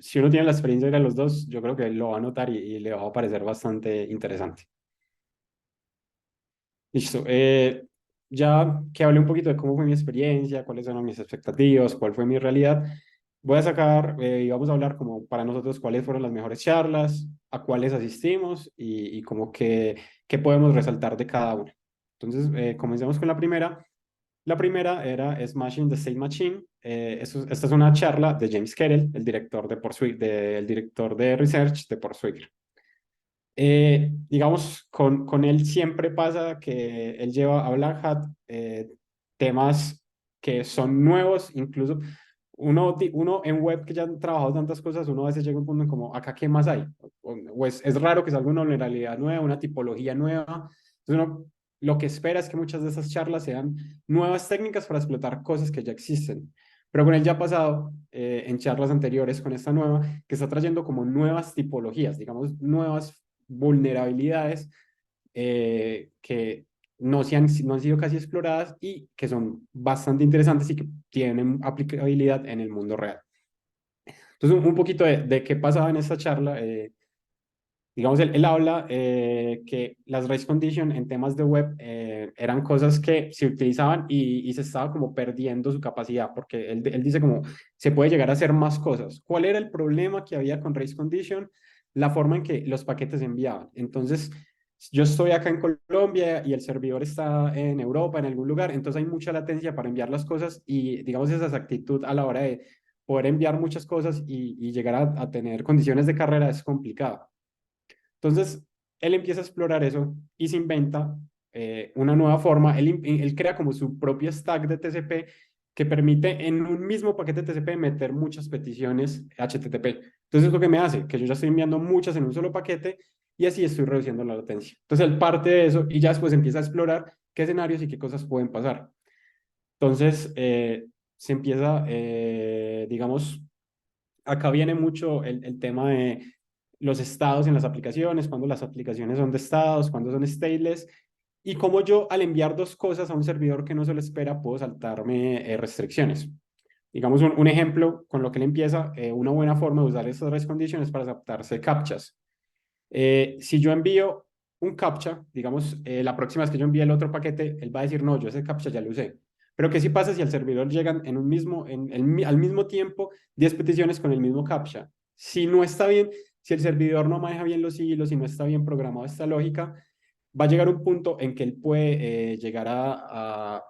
si uno tiene la experiencia de ir a los dos, yo creo que lo va a notar y le va a parecer bastante interesante. Listo. Ya que hablé un poquito de cómo fue mi experiencia, cuáles eran mis expectativas, cuál fue mi realidad, voy a sacar y vamos a hablar como para nosotros cuáles fueron las mejores charlas, a cuáles asistimos y como qué podemos resaltar de cada una. Entonces, comencemos con la primera. La primera era Smashing the State Machine. Esta es una charla de James Carroll, el director de el director de Research de Portswigger. Digamos, con él siempre pasa que él lleva a Black Hat temas que son nuevos, incluso uno en web que ya han trabajado tantas cosas, uno a veces llega a un punto en como, ¿acá qué más hay? O es raro que salga una vulnerabilidad nueva, una tipología nueva. Entonces uno lo que espera es que muchas de esas charlas sean nuevas técnicas para explotar cosas que ya existen. Pero con él ya ha pasado en charlas anteriores con esta nueva, que está trayendo como nuevas tipologías, digamos, nuevas vulnerabilidades que no han sido casi exploradas y que son bastante interesantes y que tienen aplicabilidad en el mundo real. Entonces, un poquito de qué pasaba en esta charla. Digamos, él habla que las race condition en temas de web eran cosas que se utilizaban y se estaba como perdiendo su capacidad, porque él dice como se puede llegar a hacer más cosas. ¿Cuál era el problema que había con race condition? La forma en que los paquetes se enviaban. Entonces, yo estoy acá en Colombia y el servidor está en Europa, en algún lugar, entonces hay mucha latencia para enviar las cosas y digamos esa exactitud a la hora de poder enviar muchas cosas y llegar a tener condiciones de carrera es complicado. Entonces, él empieza a explorar eso y se inventa una nueva forma. Él crea como su propio stack de TCP que permite en un mismo paquete TCP meter muchas peticiones HTTP. Entonces, ¿lo que me hace? Que yo ya estoy enviando muchas en un solo paquete y así estoy reduciendo la latencia. Entonces, él parte de eso y ya después empieza a explorar qué escenarios y qué cosas pueden pasar. Entonces, se empieza, digamos, acá viene mucho el tema de los estados en las aplicaciones, cuando las aplicaciones son de estados, cuando son stateless, y cómo yo al enviar dos cosas a un servidor que no se lo espera, puedo saltarme restricciones. Digamos un ejemplo con lo que él empieza, una buena forma de usar estas race conditions para adaptarse captchas. Si yo envío un captcha, digamos, la próxima vez que yo envíe el otro paquete, él va a decir, no, yo ese captcha ya lo usé. Pero ¿qué si pasa si al servidor llegan en un mismo, al mismo tiempo 10 peticiones con el mismo captcha? Si no está bien, si el servidor no maneja bien los hilos, si no está bien programado esta lógica, va a llegar un punto en que él puede llegar a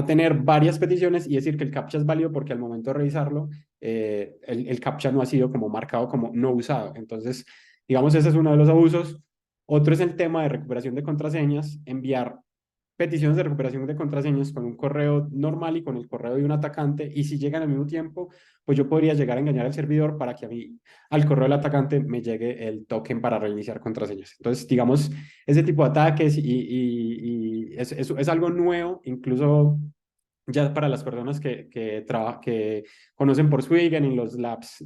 tener varias peticiones y decir que el captcha es válido porque al momento de revisarlo, el captcha no ha sido como marcado como no usado. Entonces, digamos, ese es uno de los abusos. Otro es el tema de recuperación de contraseñas, enviar peticiones de recuperación de contraseñas con un correo normal y con el correo de un atacante, y si llegan al mismo tiempo, pues yo podría llegar a engañar al servidor para que a mí, al correo del atacante, me llegue el token para reiniciar contraseñas. Entonces, digamos, ese tipo de ataques y es algo nuevo, incluso ya para las personas que conocen por Swigger en los labs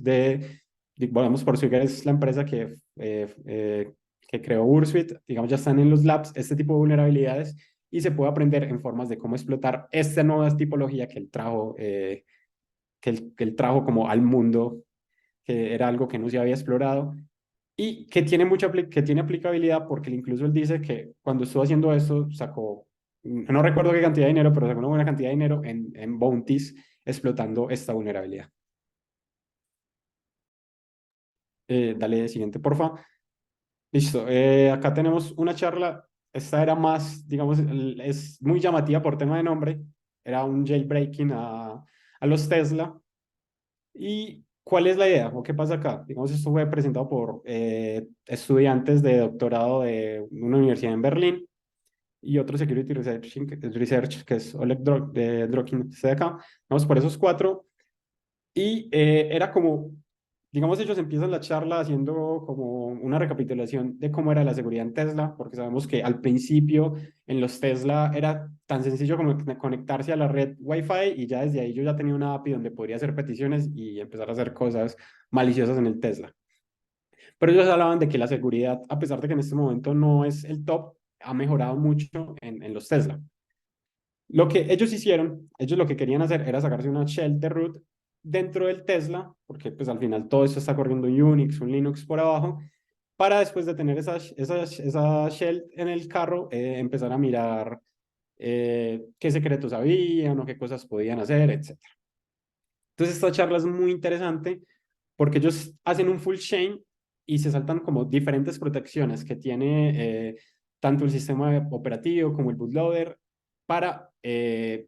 volvemos por Swigger es la empresa que creó Bursuit, digamos, ya están en los labs este tipo de vulnerabilidades y se puede aprender en formas de cómo explotar esta nueva tipología que él trajo como al mundo, que era algo que no se había explorado y que tiene que tiene aplicabilidad porque incluso él dice que cuando estuvo haciendo esto sacó, no recuerdo qué cantidad de dinero, pero sacó una buena cantidad de dinero en bounties explotando esta vulnerabilidad. Dale siguiente, porfa. Listo, acá tenemos una charla. Esta era más, digamos, es muy llamativa por tema de nombre. Era un jailbreaking a los Tesla. ¿Y cuál es la idea o qué pasa acá? Digamos, esto fue presentado por estudiantes de doctorado de una universidad en Berlín y otro Security Research que es Oleg Drokin, este de acá. Vamos por esos cuatro. Y era como, digamos, ellos empiezan la charla haciendo como una recapitulación de cómo era la seguridad en Tesla, porque sabemos que al principio en los Tesla era tan sencillo como conectarse a la red Wi-Fi y ya desde ahí yo ya tenía una API donde podría hacer peticiones y empezar a hacer cosas maliciosas en el Tesla. Pero ellos hablaban de que la seguridad, a pesar de que en este momento no es el top, ha mejorado mucho en los Tesla. Lo que ellos hicieron, ellos lo que querían hacer era sacarse una shell de root dentro del Tesla, porque pues al final todo esto está corriendo un Unix, un Linux por abajo, para después de tener esa shell en el carro, empezar a mirar qué secretos habían o qué cosas podían hacer, etc. Entonces esta charla es muy interesante porque ellos hacen un full chain y se saltan como diferentes protecciones que tiene tanto el sistema operativo como el bootloader para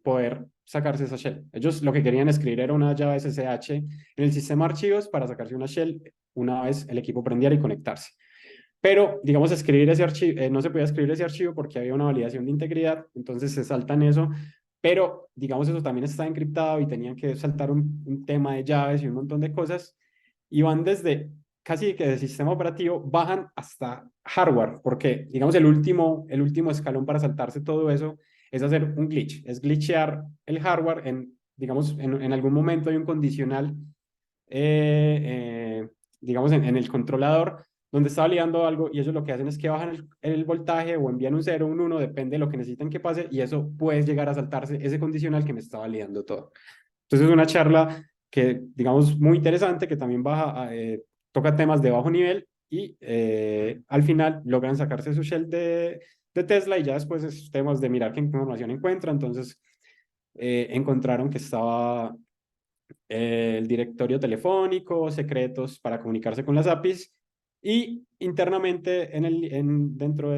poder sacarse esa shell. Ellos lo que querían escribir era una llave SSH en el sistema de archivos para sacarse una shell una vez el equipo prendiera y conectarse. Pero, digamos, escribir ese archivo, no se podía escribir ese archivo porque había una validación de integridad, entonces se saltan eso, pero, digamos, eso también está encriptado y tenían que saltar un tema de llaves y un montón de cosas, y van desde casi que de sistema operativo, bajan hasta hardware, porque, digamos, el último escalón para saltarse todo eso es hacer un glitch, es glitchear el hardware digamos, en algún momento hay un condicional, digamos, en el controlador, donde está validando algo y ellos lo que hacen es que bajan el voltaje o envían un 0 o un 1, depende de lo que necesiten que pase, y eso puede llegar a saltarse ese condicional que me está validando todo. Entonces es una charla que, digamos, muy interesante, que también toca temas de bajo nivel y al final logran sacarse su shell de Tesla y ya después es temas de mirar qué información encuentra. Entonces encontraron que estaba el directorio telefónico, secretos para comunicarse con las APIs y internamente dentro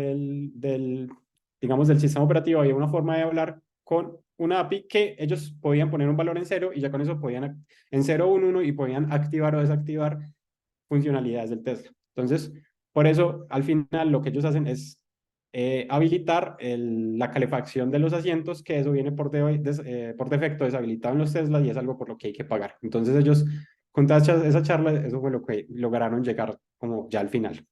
digamos, del sistema operativo había una forma de hablar con una API que ellos podían poner un valor en 0 y ya con eso podían en 0 o un 1 y podían activar o desactivar funcionalidades del Tesla. Entonces, Por eso, al final, lo que ellos hacen es habilitar la calefacción de los asientos, que eso viene por defecto deshabilitado en los Tesla y es algo por lo que hay que pagar. Entonces ellos, con toda esa charla, eso fue lo que lograron llegar como ya al final.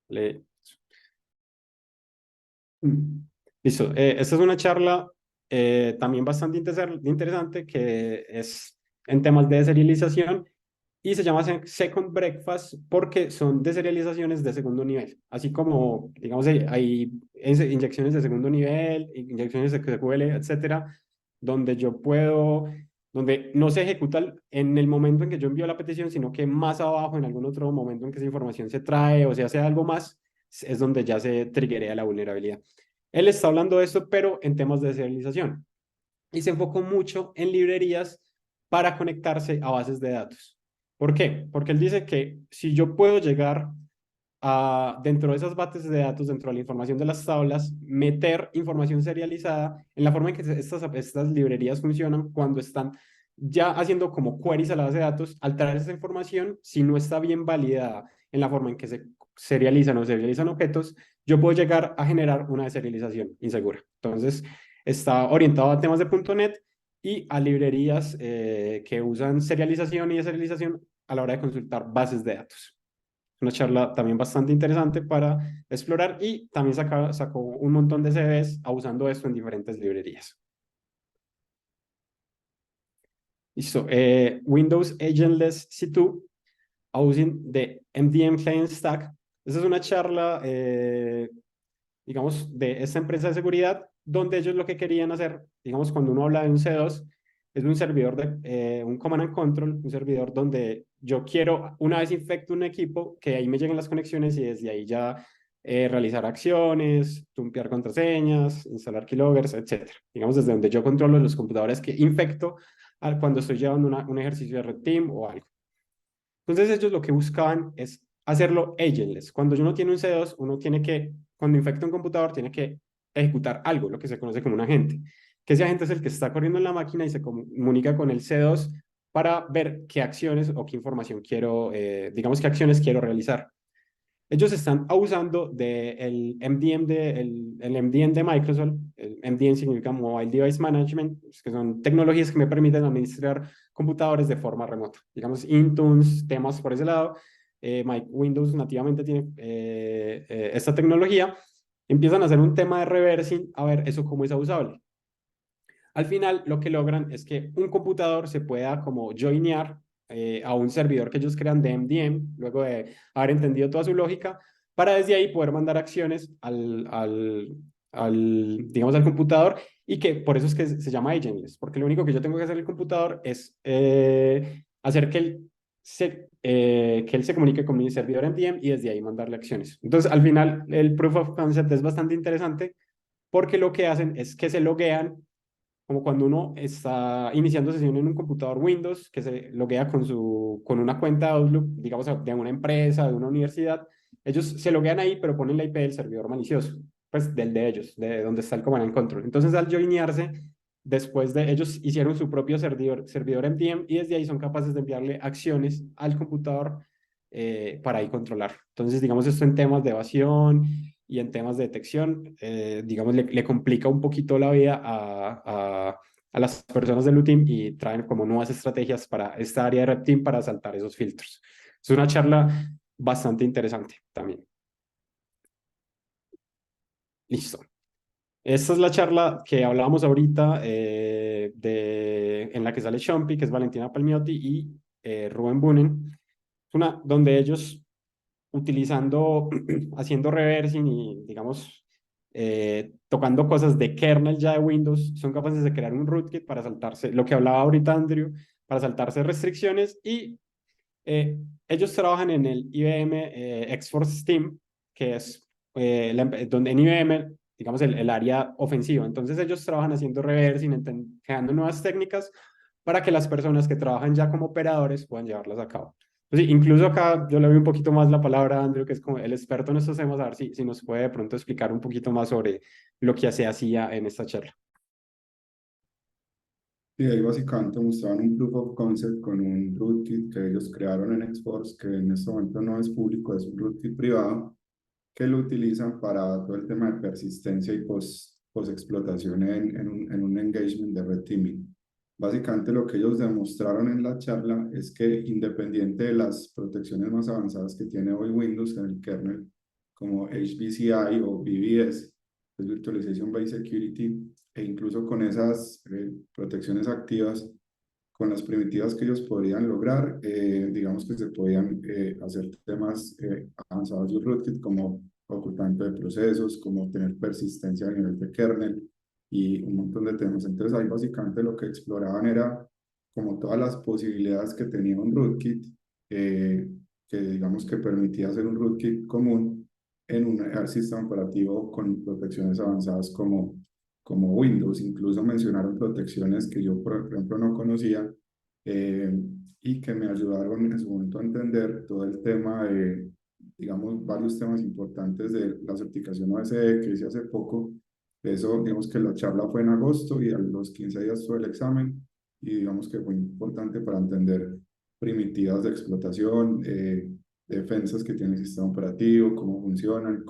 Le- Listo. Esta es una charla también bastante interesante que es en temas de serialización y se llama Second Breakfast porque son deserializaciones de segundo nivel. Así como, digamos, hay inyecciones de segundo nivel, inyecciones de SQL, etcétera, donde yo puedo, donde no se ejecuta en el momento en que yo envío la petición, sino que más abajo, en algún otro momento en que esa información se trae o se hace algo más, es donde ya se triggerea la vulnerabilidad. Él está hablando de esto, pero en temas de serialización. Y se enfocó mucho en librerías para conectarse a bases de datos. ¿Por qué? Porque él dice que si yo puedo llegar dentro de esas bases de datos, dentro de la información de las tablas, meter información serializada en la forma en que estas librerías funcionan cuando están ya haciendo como queries a la base de datos, al traer esa información, si no está bien validada en la forma en que se serializan o serializan objetos, yo puedo llegar a generar una deserialización insegura. Entonces, está orientado a temas de .NET y a librerías que usan serialización y deserialización a la hora de consultar bases de datos. Una charla también bastante interesante para explorar y también sacó un montón de CVs usando esto en diferentes librerías. Listo. Windows Agentless C2 using the MDM Client Stack. Esa es una charla, digamos, de esta empresa de seguridad, donde ellos lo que querían hacer, digamos, cuando uno habla de un C2, es un servidor de un command and control, un servidor donde yo quiero, una vez infecto un equipo, que ahí me lleguen las conexiones y desde ahí ya realizar acciones, tumpear contraseñas, instalar keyloggers, etcétera. Digamos, desde donde yo controlo los computadores que infecto cuando estoy llevando un ejercicio de Red Team o algo. Entonces ellos lo que buscaban es hacerlo agentless. Cuando uno tiene un C2, uno tiene que, cuando infecta un computador, tiene que ejecutar algo, lo que se conoce como un agente. Que ese agente es el que está corriendo en la máquina y se comunica con el C2 para ver qué acciones o qué información quiero, digamos, qué acciones quiero realizar. Ellos están abusando del MDM el MDM de Microsoft. El MDM significa Mobile Device Management, que son tecnologías que me permiten administrar computadores de forma remota. Digamos, Intune, temas por ese lado. Windows nativamente tiene esta tecnología. Empiezan a hacer un tema de reversing, a ver eso cómo es abusable. Al final, lo que logran es que un computador se pueda como joinear a un servidor que ellos crean de MDM, luego de haber entendido toda su lógica, para desde ahí poder mandar acciones digamos, al computador y que por eso es que se llama agentless, porque lo único que yo tengo que hacer en el computador es hacer que él se comunique con mi servidor MDM y desde ahí mandarle acciones. Entonces, al final, el proof of concept es bastante interesante porque lo que hacen es que se loguean como cuando uno está iniciando sesión en un computador Windows, que se loguea con una cuenta Outlook, digamos, de una empresa, de una universidad, ellos se loguean ahí, pero ponen la IP del servidor malicioso, pues del de ellos, de donde está el command and control. Entonces, al joinearse, después de ellos hicieron su propio servidor MDM y desde ahí son capaces de enviarle acciones al computador para ahí controlar. Entonces, digamos, esto en temas de evasión y en temas de detección, digamos, le complica un poquito la vida a las personas del UTIM y traen como nuevas estrategias para esta área de Red Team para saltar esos filtros. Es una charla bastante interesante también. Listo. Esta es la charla que hablábamos ahorita en la que sale Shompi, que es Valentina Palmiotti y Rubén Bunen. Es una donde ellos haciendo reversing y, digamos, tocando cosas de kernel ya de Windows, son capaces de crear un rootkit para saltarse, lo que hablaba ahorita Andrew, para saltarse restricciones y ellos trabajan en el IBM X-Force Team, que es donde en IBM, digamos, el área ofensiva. Entonces ellos trabajan haciendo reversing, creando nuevas técnicas para que las personas que trabajan ya como operadores puedan llevarlas a cabo. Pues sí, incluso acá yo le doy un poquito más la palabra a Andrew, que es como el experto en estos temas, a ver si nos puede de pronto explicar un poquito más sobre lo que se hacía en esta charla. Y ahí básicamente mostraban un proof of concept con un rootkit que ellos crearon en Xforce, que en este momento no es público, es un rootkit privado, que lo utilizan para todo el tema de persistencia y post explotación en un engagement de red teaming. Básicamente lo que ellos demostraron en la charla es que independiente de las protecciones más avanzadas que tiene hoy Windows en el kernel, como HBCI o VBS, es Virtualization Based Security, e incluso con esas protecciones activas, con las primitivas que ellos podrían lograr, digamos que se podían hacer temas avanzados de rootkit como ocultamiento de procesos, como tener persistencia a nivel de kernel y un montón de temas. Entonces ahí básicamente lo que exploraban era como todas las posibilidades que tenía un rootkit, que digamos que permitía hacer un rootkit común en un sistema operativo con protecciones avanzadas como Windows. Incluso mencionaron protecciones que yo, por ejemplo, no conocía, eh, y que me ayudaron en su momento a entender todo el tema de, digamos, varios temas importantes de la certificación OSCE que hice hace poco. Eso, digamos que la charla fue en agosto y a los 15 días fue el examen y digamos que fue importante para entender primitivas de explotación, defensas que tiene el sistema operativo, cómo funcionan,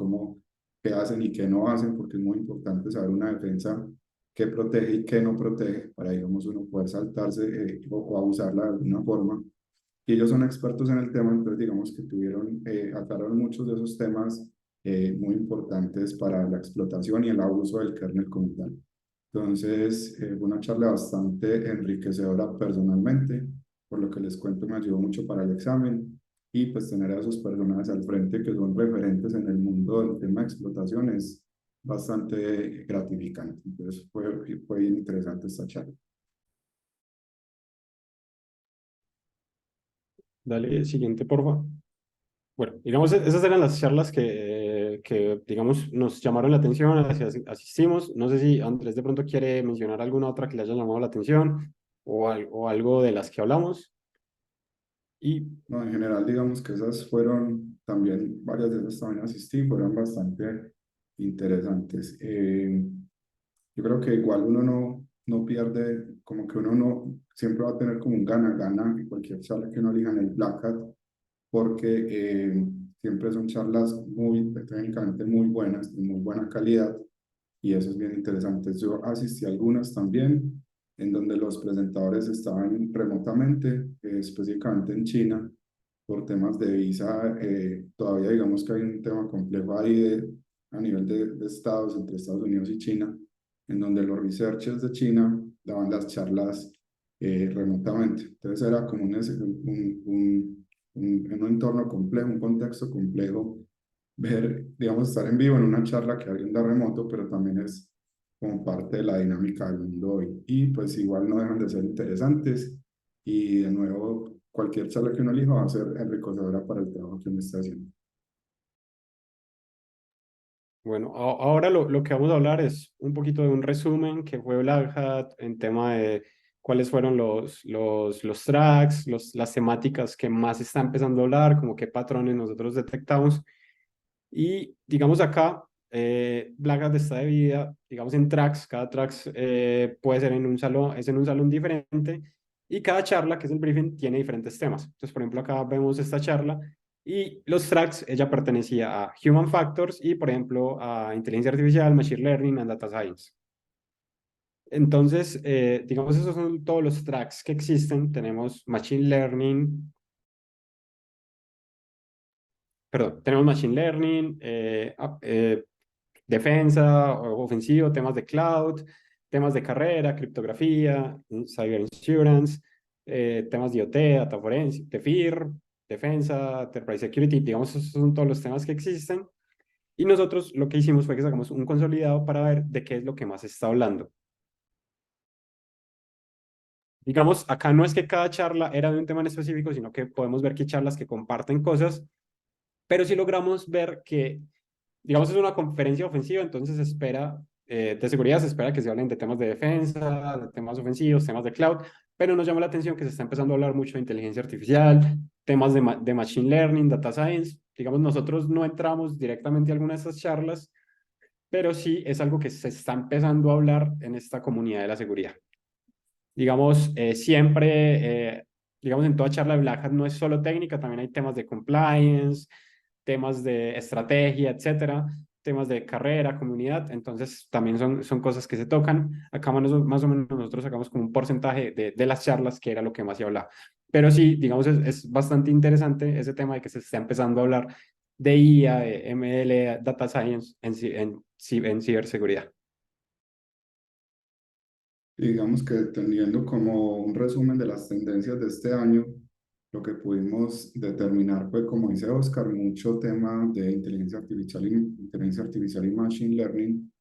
qué hacen y qué no hacen, porque es muy importante saber una defensa qué protege y qué no protege para, digamos, uno poder saltarse o abusarla de alguna forma. Y ellos son expertos en el tema, entonces digamos que aclararon muchos de esos temas muy importantes para la explotación y el abuso del kernel como tal. Entonces, fue una charla bastante enriquecedora personalmente, por lo que les cuento me ayudó mucho para el examen y pues tener a esos personajes al frente que son referentes en el mundo del tema de explotación es bastante gratificante. Entonces, fue bien interesante esta charla. Dale, siguiente, porfa. Bueno, digamos, esas eran las charlas digamos, nos llamaron la atención, asistimos. No sé si Andrés de pronto quiere mencionar alguna otra que le haya llamado la atención o algo de las que hablamos. Y No, en general, digamos que esas fueron también, varias de esas también asistí, fueron bastante interesantes. Yo creo que igual uno no pierde, como que uno no, siempre va a tener como un gana-gana en cualquier charla que uno elija en el Black Hat, porque siempre son charlas muy, técnicamente muy buenas, de muy buena calidad, y eso es bien interesante. Yo asistí a algunas también, en donde los presentadores estaban remotamente, específicamente en China, por temas de visa. Todavía digamos que hay un tema complejo ahí a nivel de estados, entre Estados Unidos y China, en donde los researchers de China daban las charlas remotamente. Entonces era como un entorno complejo, un contexto complejo, ver, digamos, estar en vivo en una charla que alguien da remoto, pero también es como parte de la dinámica del mundo hoy. Y pues igual no dejan de ser interesantes y de nuevo, cualquier charla que uno elija va a ser enriquecedora para el trabajo que uno está haciendo. bueno, ahora lo que vamos a hablar es un poquito de un resumen que fue Black Hat en tema de cuáles fueron los tracks, las temáticas que más se está empezando a hablar, como qué patrones nosotros detectamos. Y digamos acá, Black Hat está dividida, digamos, en tracks. Cada tracks puede ser en un salón, es en un salón diferente. Y cada charla, que es el briefing, tiene diferentes temas. Entonces, por ejemplo, acá vemos esta charla y los tracks, ella pertenecía a Human Factors y, por ejemplo, a Inteligencia Artificial, Machine Learning and Data Science. Entonces, digamos, esos son todos los tracks que existen. Tenemos Machine Learning, perdón, tenemos Machine Learning, defensa, ofensivo, temas de cloud, temas de carrera, criptografía, cyber insurance, temas de IoT, data forense, de FIR, defensa, enterprise security, digamos, esos son todos los temas que existen. Y nosotros lo que hicimos fue que sacamos un consolidado para ver de qué es lo que más se está hablando. Digamos, acá no es que cada charla era de un tema en específico, sino que podemos ver que hay charlas que comparten cosas, pero sí logramos ver que, digamos, es una conferencia ofensiva, entonces se espera, de seguridad se espera que se hablen de temas de defensa, de temas ofensivos, temas de cloud, pero nos llama la atención que se está empezando a hablar mucho de inteligencia artificial, temas de machine learning, data science. Digamos, nosotros no entramos directamente a alguna de estas charlas, pero sí es algo que se está empezando a hablar en esta comunidad de la seguridad. digamos, digamos, en toda charla de Black Hat no es solo técnica, también hay temas de compliance, temas de estrategia, etcétera, temas de carrera, comunidad, entonces también son cosas que se tocan. Acá más o menos nosotros sacamos como un porcentaje de las charlas que era lo que más se hablaba. Pero sí, digamos, es bastante interesante ese tema de que se está empezando a hablar de IA, de ML, Data Science en ciberseguridad. Digamos que teniendo como un resumen de las tendencias de este año, lo que pudimos determinar fue, como dice Oscar, mucho tema de inteligencia artificial y machine learning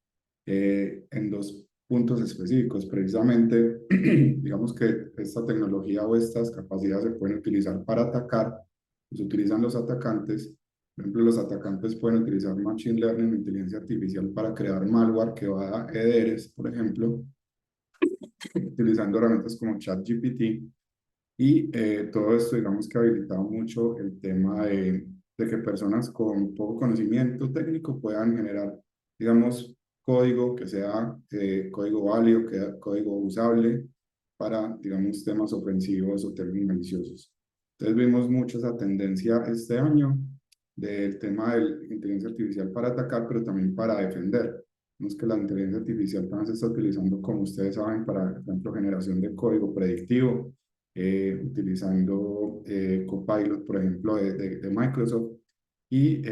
en dos puntos específicos. Precisamente, digamos que esta tecnología o estas capacidades se pueden utilizar para atacar, se utilizan los atacantes. Por ejemplo, los atacantes pueden utilizar machine learning o inteligencia artificial para crear malware que va a EDRs, por ejemplo, utilizando herramientas como ChatGPT. Y todo esto, digamos que ha habilitado mucho el tema de que personas con poco conocimiento técnico puedan generar, digamos, código que sea código válido, que sea código usable para, digamos, temas ofensivos o términos maliciosos. Entonces vimos mucho esa tendencia este año del tema de la inteligencia artificial para atacar, pero también para defender. Vemos que la inteligencia artificial también se está utilizando, como ustedes saben, para, por ejemplo, generación de código predictivo, utilizando Copilot, por ejemplo, de Microsoft. Y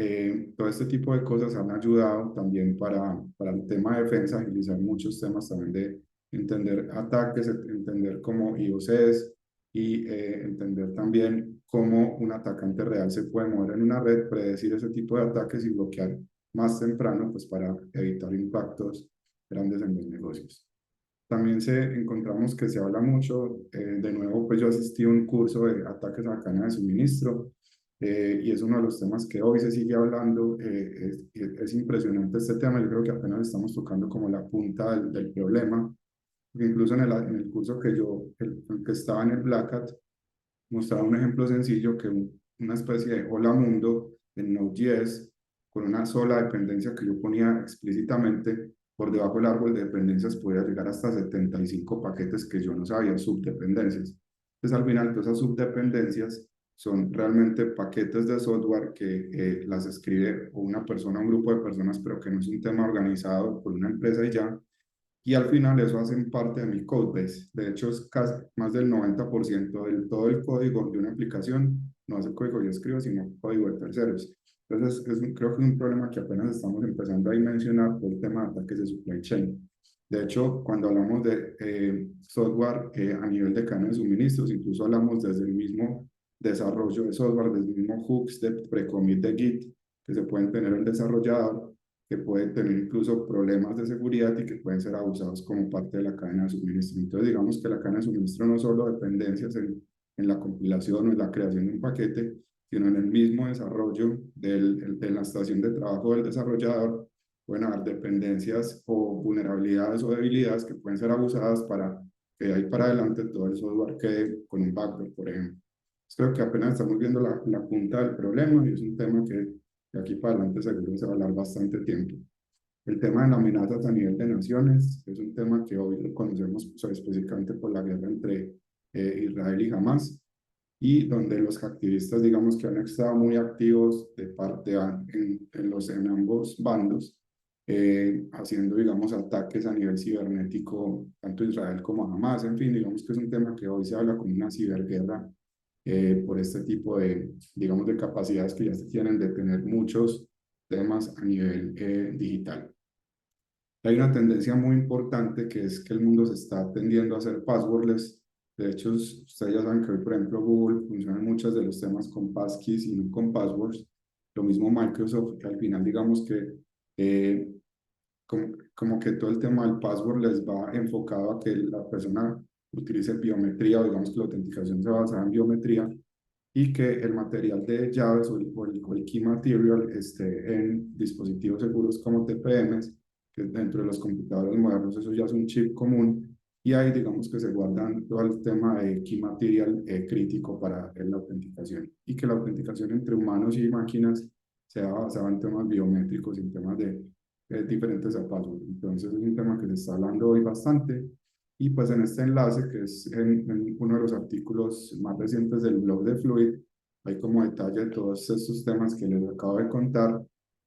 todo este tipo de cosas han ayudado también para el tema de defensa, agilizar muchos temas también de entender ataques, entender cómo IOCs y entender también cómo un atacante real se puede mover en una red, predecir ese tipo de ataques y bloquear más temprano, pues para evitar impactos grandes en los negocios. También encontramos que se habla mucho, de nuevo, pues yo asistí a un curso de ataques a la cadena de suministro, y es uno de los temas que hoy se sigue hablando. Es impresionante este tema, yo creo que apenas estamos tocando como la punta del problema, porque incluso en el curso que el que estaba en el Black Hat, mostraba un ejemplo sencillo que una especie de hola mundo en Node.js con una sola dependencia que yo ponía explícitamente por debajo del árbol de dependencias podía llegar hasta 75 paquetes que yo no sabía, subdependencias. Entonces al final todas esas subdependencias son realmente paquetes de software que las escribe una persona, un grupo de personas, pero que no es un tema organizado por una empresa y ya, y al final eso hacen parte de mi codebase. De hecho, es casi más del 90% del todo el código de una aplicación, no es el código que yo escribo, sino código de terceros. Entonces, creo que es un problema que apenas estamos empezando a dimensionar por el tema de ataques de supply chain. De hecho, cuando hablamos de software a nivel de cadena de suministros, incluso hablamos desde el mismo desarrollo de software, desde el mismo hooks de precommit de Git que se pueden tener el desarrollador, que pueden tener incluso problemas de seguridad y que pueden ser abusados como parte de la cadena de suministro. Entonces, digamos que la cadena de suministro no solo dependencias en la compilación o en la creación de un paquete, sino en el mismo desarrollo de la estación de trabajo del desarrollador, pueden haber dependencias o vulnerabilidades o debilidades que pueden ser abusadas para que de ahí para adelante todo el software quede con un backdoor, por ejemplo. Creo que apenas estamos viendo la punta del problema y es un tema que de aquí para adelante seguro se va a hablar bastante tiempo. El tema de las amenazas a nivel de naciones es un tema que hoy lo conocemos, pues, específicamente por la guerra entre Israel y Hamas, y donde los activistas, digamos, que han estado muy activos de parte en ambos bandos, haciendo, digamos, ataques a nivel cibernético, tanto a Israel como a Hamas. En fin, digamos que es un tema que hoy se habla como una ciberguerra, por este tipo de, digamos, de capacidades que ya se tienen de tener muchos temas a nivel digital. Hay una tendencia muy importante que es que el mundo se está tendiendo a hacer passwordless. De hecho, ustedes ya saben que hoy, por ejemplo, Google funciona en muchos de los temas con passkeys y no con passwords. Lo mismo Microsoft, que al final digamos que eh, como que todo el tema del password les va enfocado a que la persona utilice biometría, o digamos que la autenticación se basa en biometría, y que el material de llaves o el key material esté en dispositivos seguros como TPMs, que dentro de los computadores modernos eso ya es un chip común, y ahí digamos que se guardan todo el tema de key material crítico para la autenticación, y que la autenticación entre humanos y máquinas sea basada en temas biométricos y en temas de diferentes zapatos. Entonces es un tema que se está hablando hoy bastante, Y pues en este enlace, que es en uno de los artículos más recientes del blog de Fluid, hay como detalle de todos estos temas que les acabo de contar,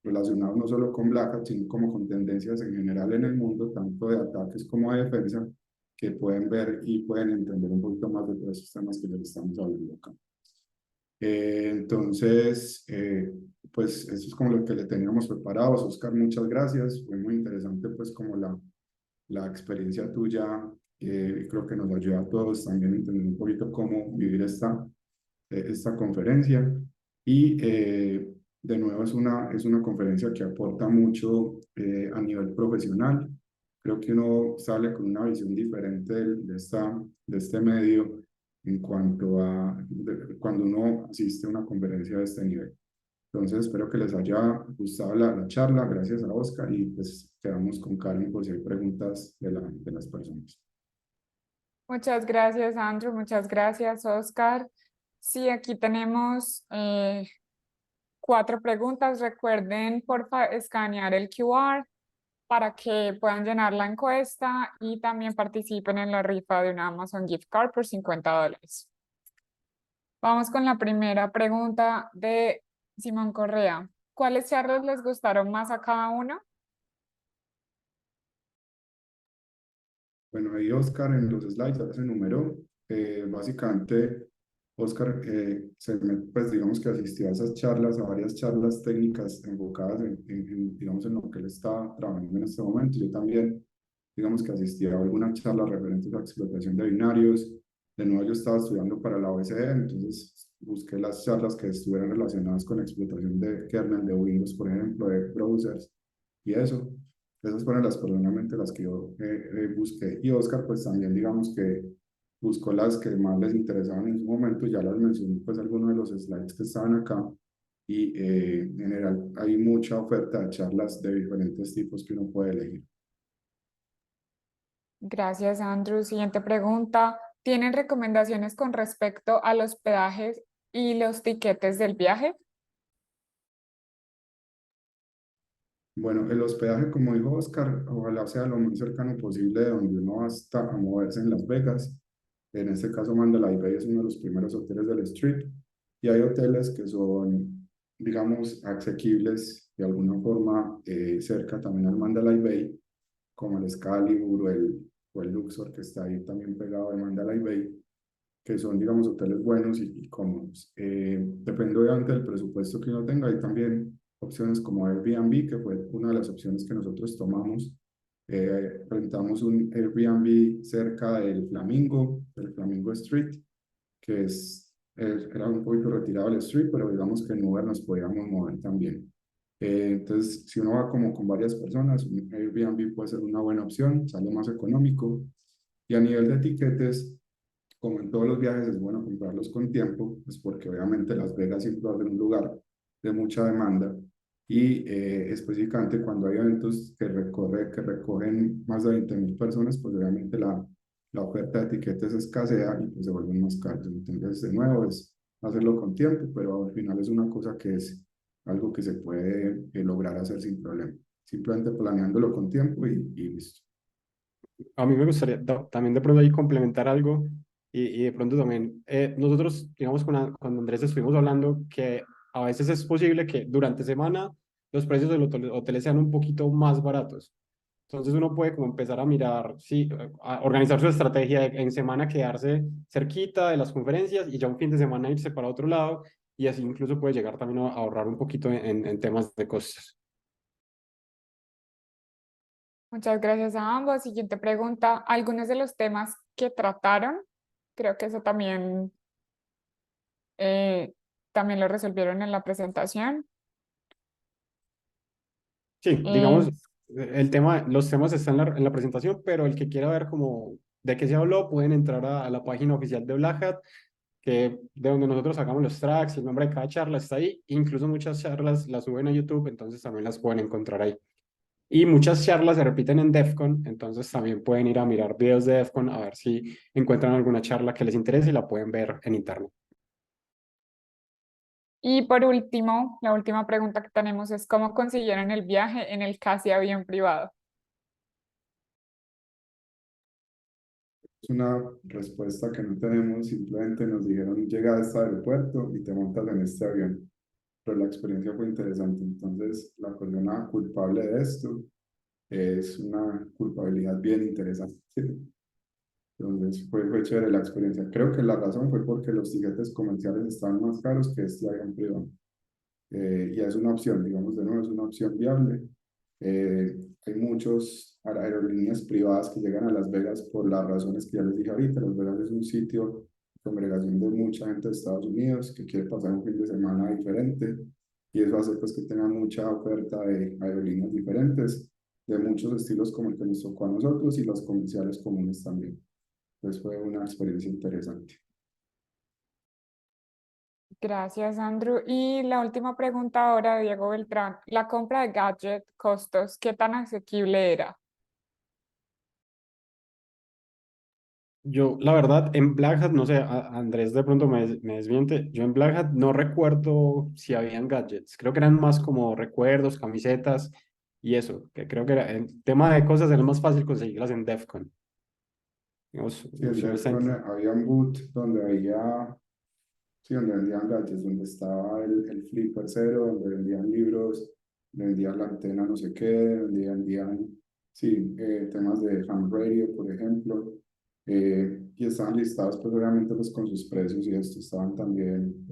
relacionados no solo con Black Hat, sino como con tendencias en general en el mundo, tanto de ataques como de defensa, que pueden ver y pueden entender un poquito más de todos esos temas que les estamos hablando acá. Entonces, pues eso es como lo que le teníamos preparados. Oscar, muchas gracias. Fue muy interesante pues como la experiencia tuya. Creo que nos ayuda a todos también a entender un poquito cómo vivir esta conferencia. Y de nuevo es una conferencia que aporta mucho a nivel profesional. Creo que uno sale con una visión diferente de este medio en cuanto a cuando uno asiste a una conferencia de este nivel. Entonces, espero que les haya gustado la charla. Gracias a Oscar y pues quedamos con Karen por si hay preguntas de las personas. Muchas gracias, Andrew. Muchas gracias, Oscar. Sí, aquí tenemos 4 preguntas. Recuerden, porfa, escanear el QR para que puedan llenar la encuesta y también participen en la rifa de una Amazon Gift Card por $50. Vamos con la primera pregunta de Simón Correa. ¿Cuáles charlas les gustaron más a cada uno? Bueno, ahí Oscar en los slides ya se enumeró. Básicamente, Oscar pues digamos que asistió a esas charlas, a varias charlas técnicas enfocadas digamos, en lo que él está trabajando en este momento. Yo también, digamos que asistí a algunas charlas referentes a explotación de binarios. De nuevo, yo estaba estudiando para la OECD, entonces busqué las charlas que estuvieran relacionadas con explotación de kernel de Windows, por ejemplo, de browsers y eso. Esas fueron personalmente las que yo busqué. Y Oscar, pues también digamos que buscó las que más les interesaban en su momento, ya las mencioné, pues algunos de los slides que estaban acá. Y en general hay mucha oferta de charlas de diferentes tipos que uno puede elegir. Gracias, Andrew. Siguiente pregunta. ¿Tienen recomendaciones con respecto a los peajes y los tiquetes del viaje? Bueno, el hospedaje, como dijo Oscar, ojalá sea lo más cercano posible de donde uno va a moverse en Las Vegas. En este caso, Mandalay Bay es uno de los primeros hoteles del Strip. Y hay hoteles que son, digamos, asequibles de alguna forma cerca también al Mandalay Bay, como el Excalibur o el Luxor, que está ahí también pegado al Mandalay Bay, que son, digamos, hoteles buenos y cómodos. Depende obviamente del presupuesto que uno tenga. Hay también opciones como Airbnb, que fue una de las opciones que nosotros tomamos. Rentamos un Airbnb cerca del Flamingo Street, que era un poquito retirado del street, pero digamos que en Uber nos podíamos mover también. Entonces, si uno va como con varias personas, un Airbnb puede ser una buena opción, sale más económico. Y a nivel de tiquetes, como en todos los viajes, es bueno comprarlos con tiempo, pues porque obviamente Las Vegas siempre va a ser un lugar de mucha demanda y específicamente cuando hay eventos que recogen más de 20.000 personas, pues obviamente la oferta de tiquetes escasea y pues se vuelven más caros. Entonces, de nuevo, es hacerlo con tiempo, pero al final es una cosa que es algo que se puede lograr hacer sin problema. Simplemente planeándolo con tiempo y listo. A mí me gustaría también de pronto ahí complementar algo y de pronto también nosotros, digamos, con Andrés estuvimos hablando que a veces es posible que durante semana los precios de los hoteles sean un poquito más baratos. Entonces uno puede como empezar a mirar, sí, a organizar su estrategia en semana quedarse cerquita de las conferencias y ya un fin de semana irse para otro lado y así incluso puede llegar también a ahorrar un poquito en temas de costos. Muchas gracias a ambos. Siguiente pregunta. Algunos de los temas que trataron, creo que eso eh, también lo resolvieron en la presentación. Sí, Eh, digamos, los temas están en la presentación, pero el que quiera ver como de qué se habló, pueden entrar a la página oficial de Black Hat, que de donde nosotros sacamos los tracks, el nombre de cada charla está ahí, incluso muchas charlas las suben a YouTube, entonces también las pueden encontrar ahí. Y muchas charlas se repiten en DEFCON, entonces también pueden ir a mirar videos de DEFCON a ver si encuentran alguna charla que les interese y la pueden ver en internet. y por último, la última pregunta que tenemos es ¿cómo consiguieron el viaje en el casi avión privado? una respuesta que no tenemos, simplemente nos dijeron llega a este aeropuerto y te montas en este avión. Pero la experiencia fue interesante. Entonces, la persona culpable de esto es una culpabilidad bien interesante. Entonces, fue chévere la experiencia. Creo que la razón fue porque los tiquetes comerciales estaban más caros que este avión privado. Y es una opción, digamos, de nuevo, es una opción viable. Hay muchas aerolíneas privadas que llegan a Las Vegas por las razones que ya les dije ahorita. Las Vegas es un sitio de congregación de mucha gente de Estados Unidos que quiere pasar un fin de semana diferente y eso hace pues que tenga mucha oferta de aerolíneas diferentes, de muchos estilos como el que nos tocó a nosotros y los comerciales comunes también. Entonces fue una experiencia interesante. Gracias, Andrew. Y la última pregunta ahora, Diego Beltrán. La compra de gadget, costos, ¿qué tan asequible era? Yo, la verdad, en Black Hat, no sé, Andrés de pronto me desmiente, yo en Black Hat no recuerdo si habían gadgets, creo que eran más como recuerdos, camisetas y eso, que creo que era, el tema de cosas era más fácil conseguirlas en Defcon. Digamos, Sí, en si no está Defcon había un boot donde había, sí, donde vendían gadgets, donde estaba el Flipper Cero, donde vendían libros, donde vendían la antena no sé qué, donde vendían, sí, temas de ham radio, por ejemplo, y estaban listados pues obviamente pues con sus precios y esto, estaban también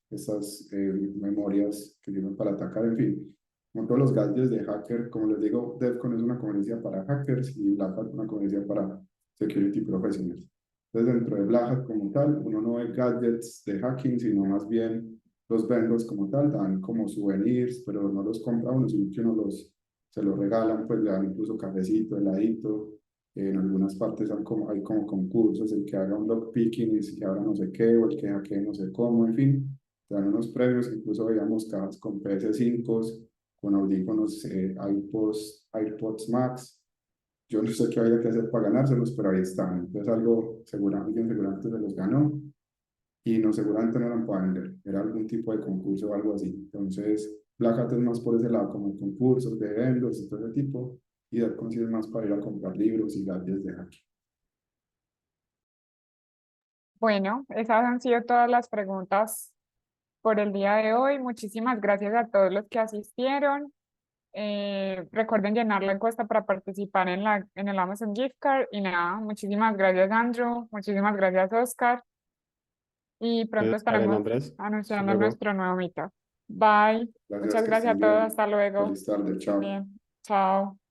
esas memorias que sirven para atacar, en fin. Como todos los gadgets de hacker, como les digo, Defcon es una conferencia para hackers y Black Hat una conferencia para security professionals. Entonces, dentro de Black Hat como tal, uno no ve gadgets de hacking, sino más bien los vendors como tal, dan como souvenirs, pero no los compra uno, sino que se los regalan, pues le dan incluso cafecito, heladito. En algunas partes hay como concursos, el que haga un lockpicking y el que abra no sé qué, o el que hackee no sé cómo, en fin. Te dan unos premios, incluso veíamos cajas con PS5, con audífonos, iPods Max. Yo no sé qué había que hacer para ganárselos, pero ahí están. Entonces algo, alguien seguramente se los ganó y no, seguramente no eran para vender, era algún tipo de concurso o algo así. Entonces, Black Hat es más por ese lado, como concursos de vendors y todo ese tipo, y Defcon sí es más para ir a comprar libros y gadgets de hacking. Bueno, esas han sido todas las preguntas por el día de hoy. Muchísimas gracias a todos los que asistieron. Recuerden llenar la encuesta para participar en el Amazon Gift Card. Y nada, muchísimas gracias, Andrew. Muchísimas gracias, Oscar. Y pronto Karen estaremos Andrés, hasta anunciando luego. nuestro nuevo meetup. Bye. Gracias, Muchas que gracias a estén todos. bien. Hasta luego. Feliz tarde, Estén chao. bien. Chao.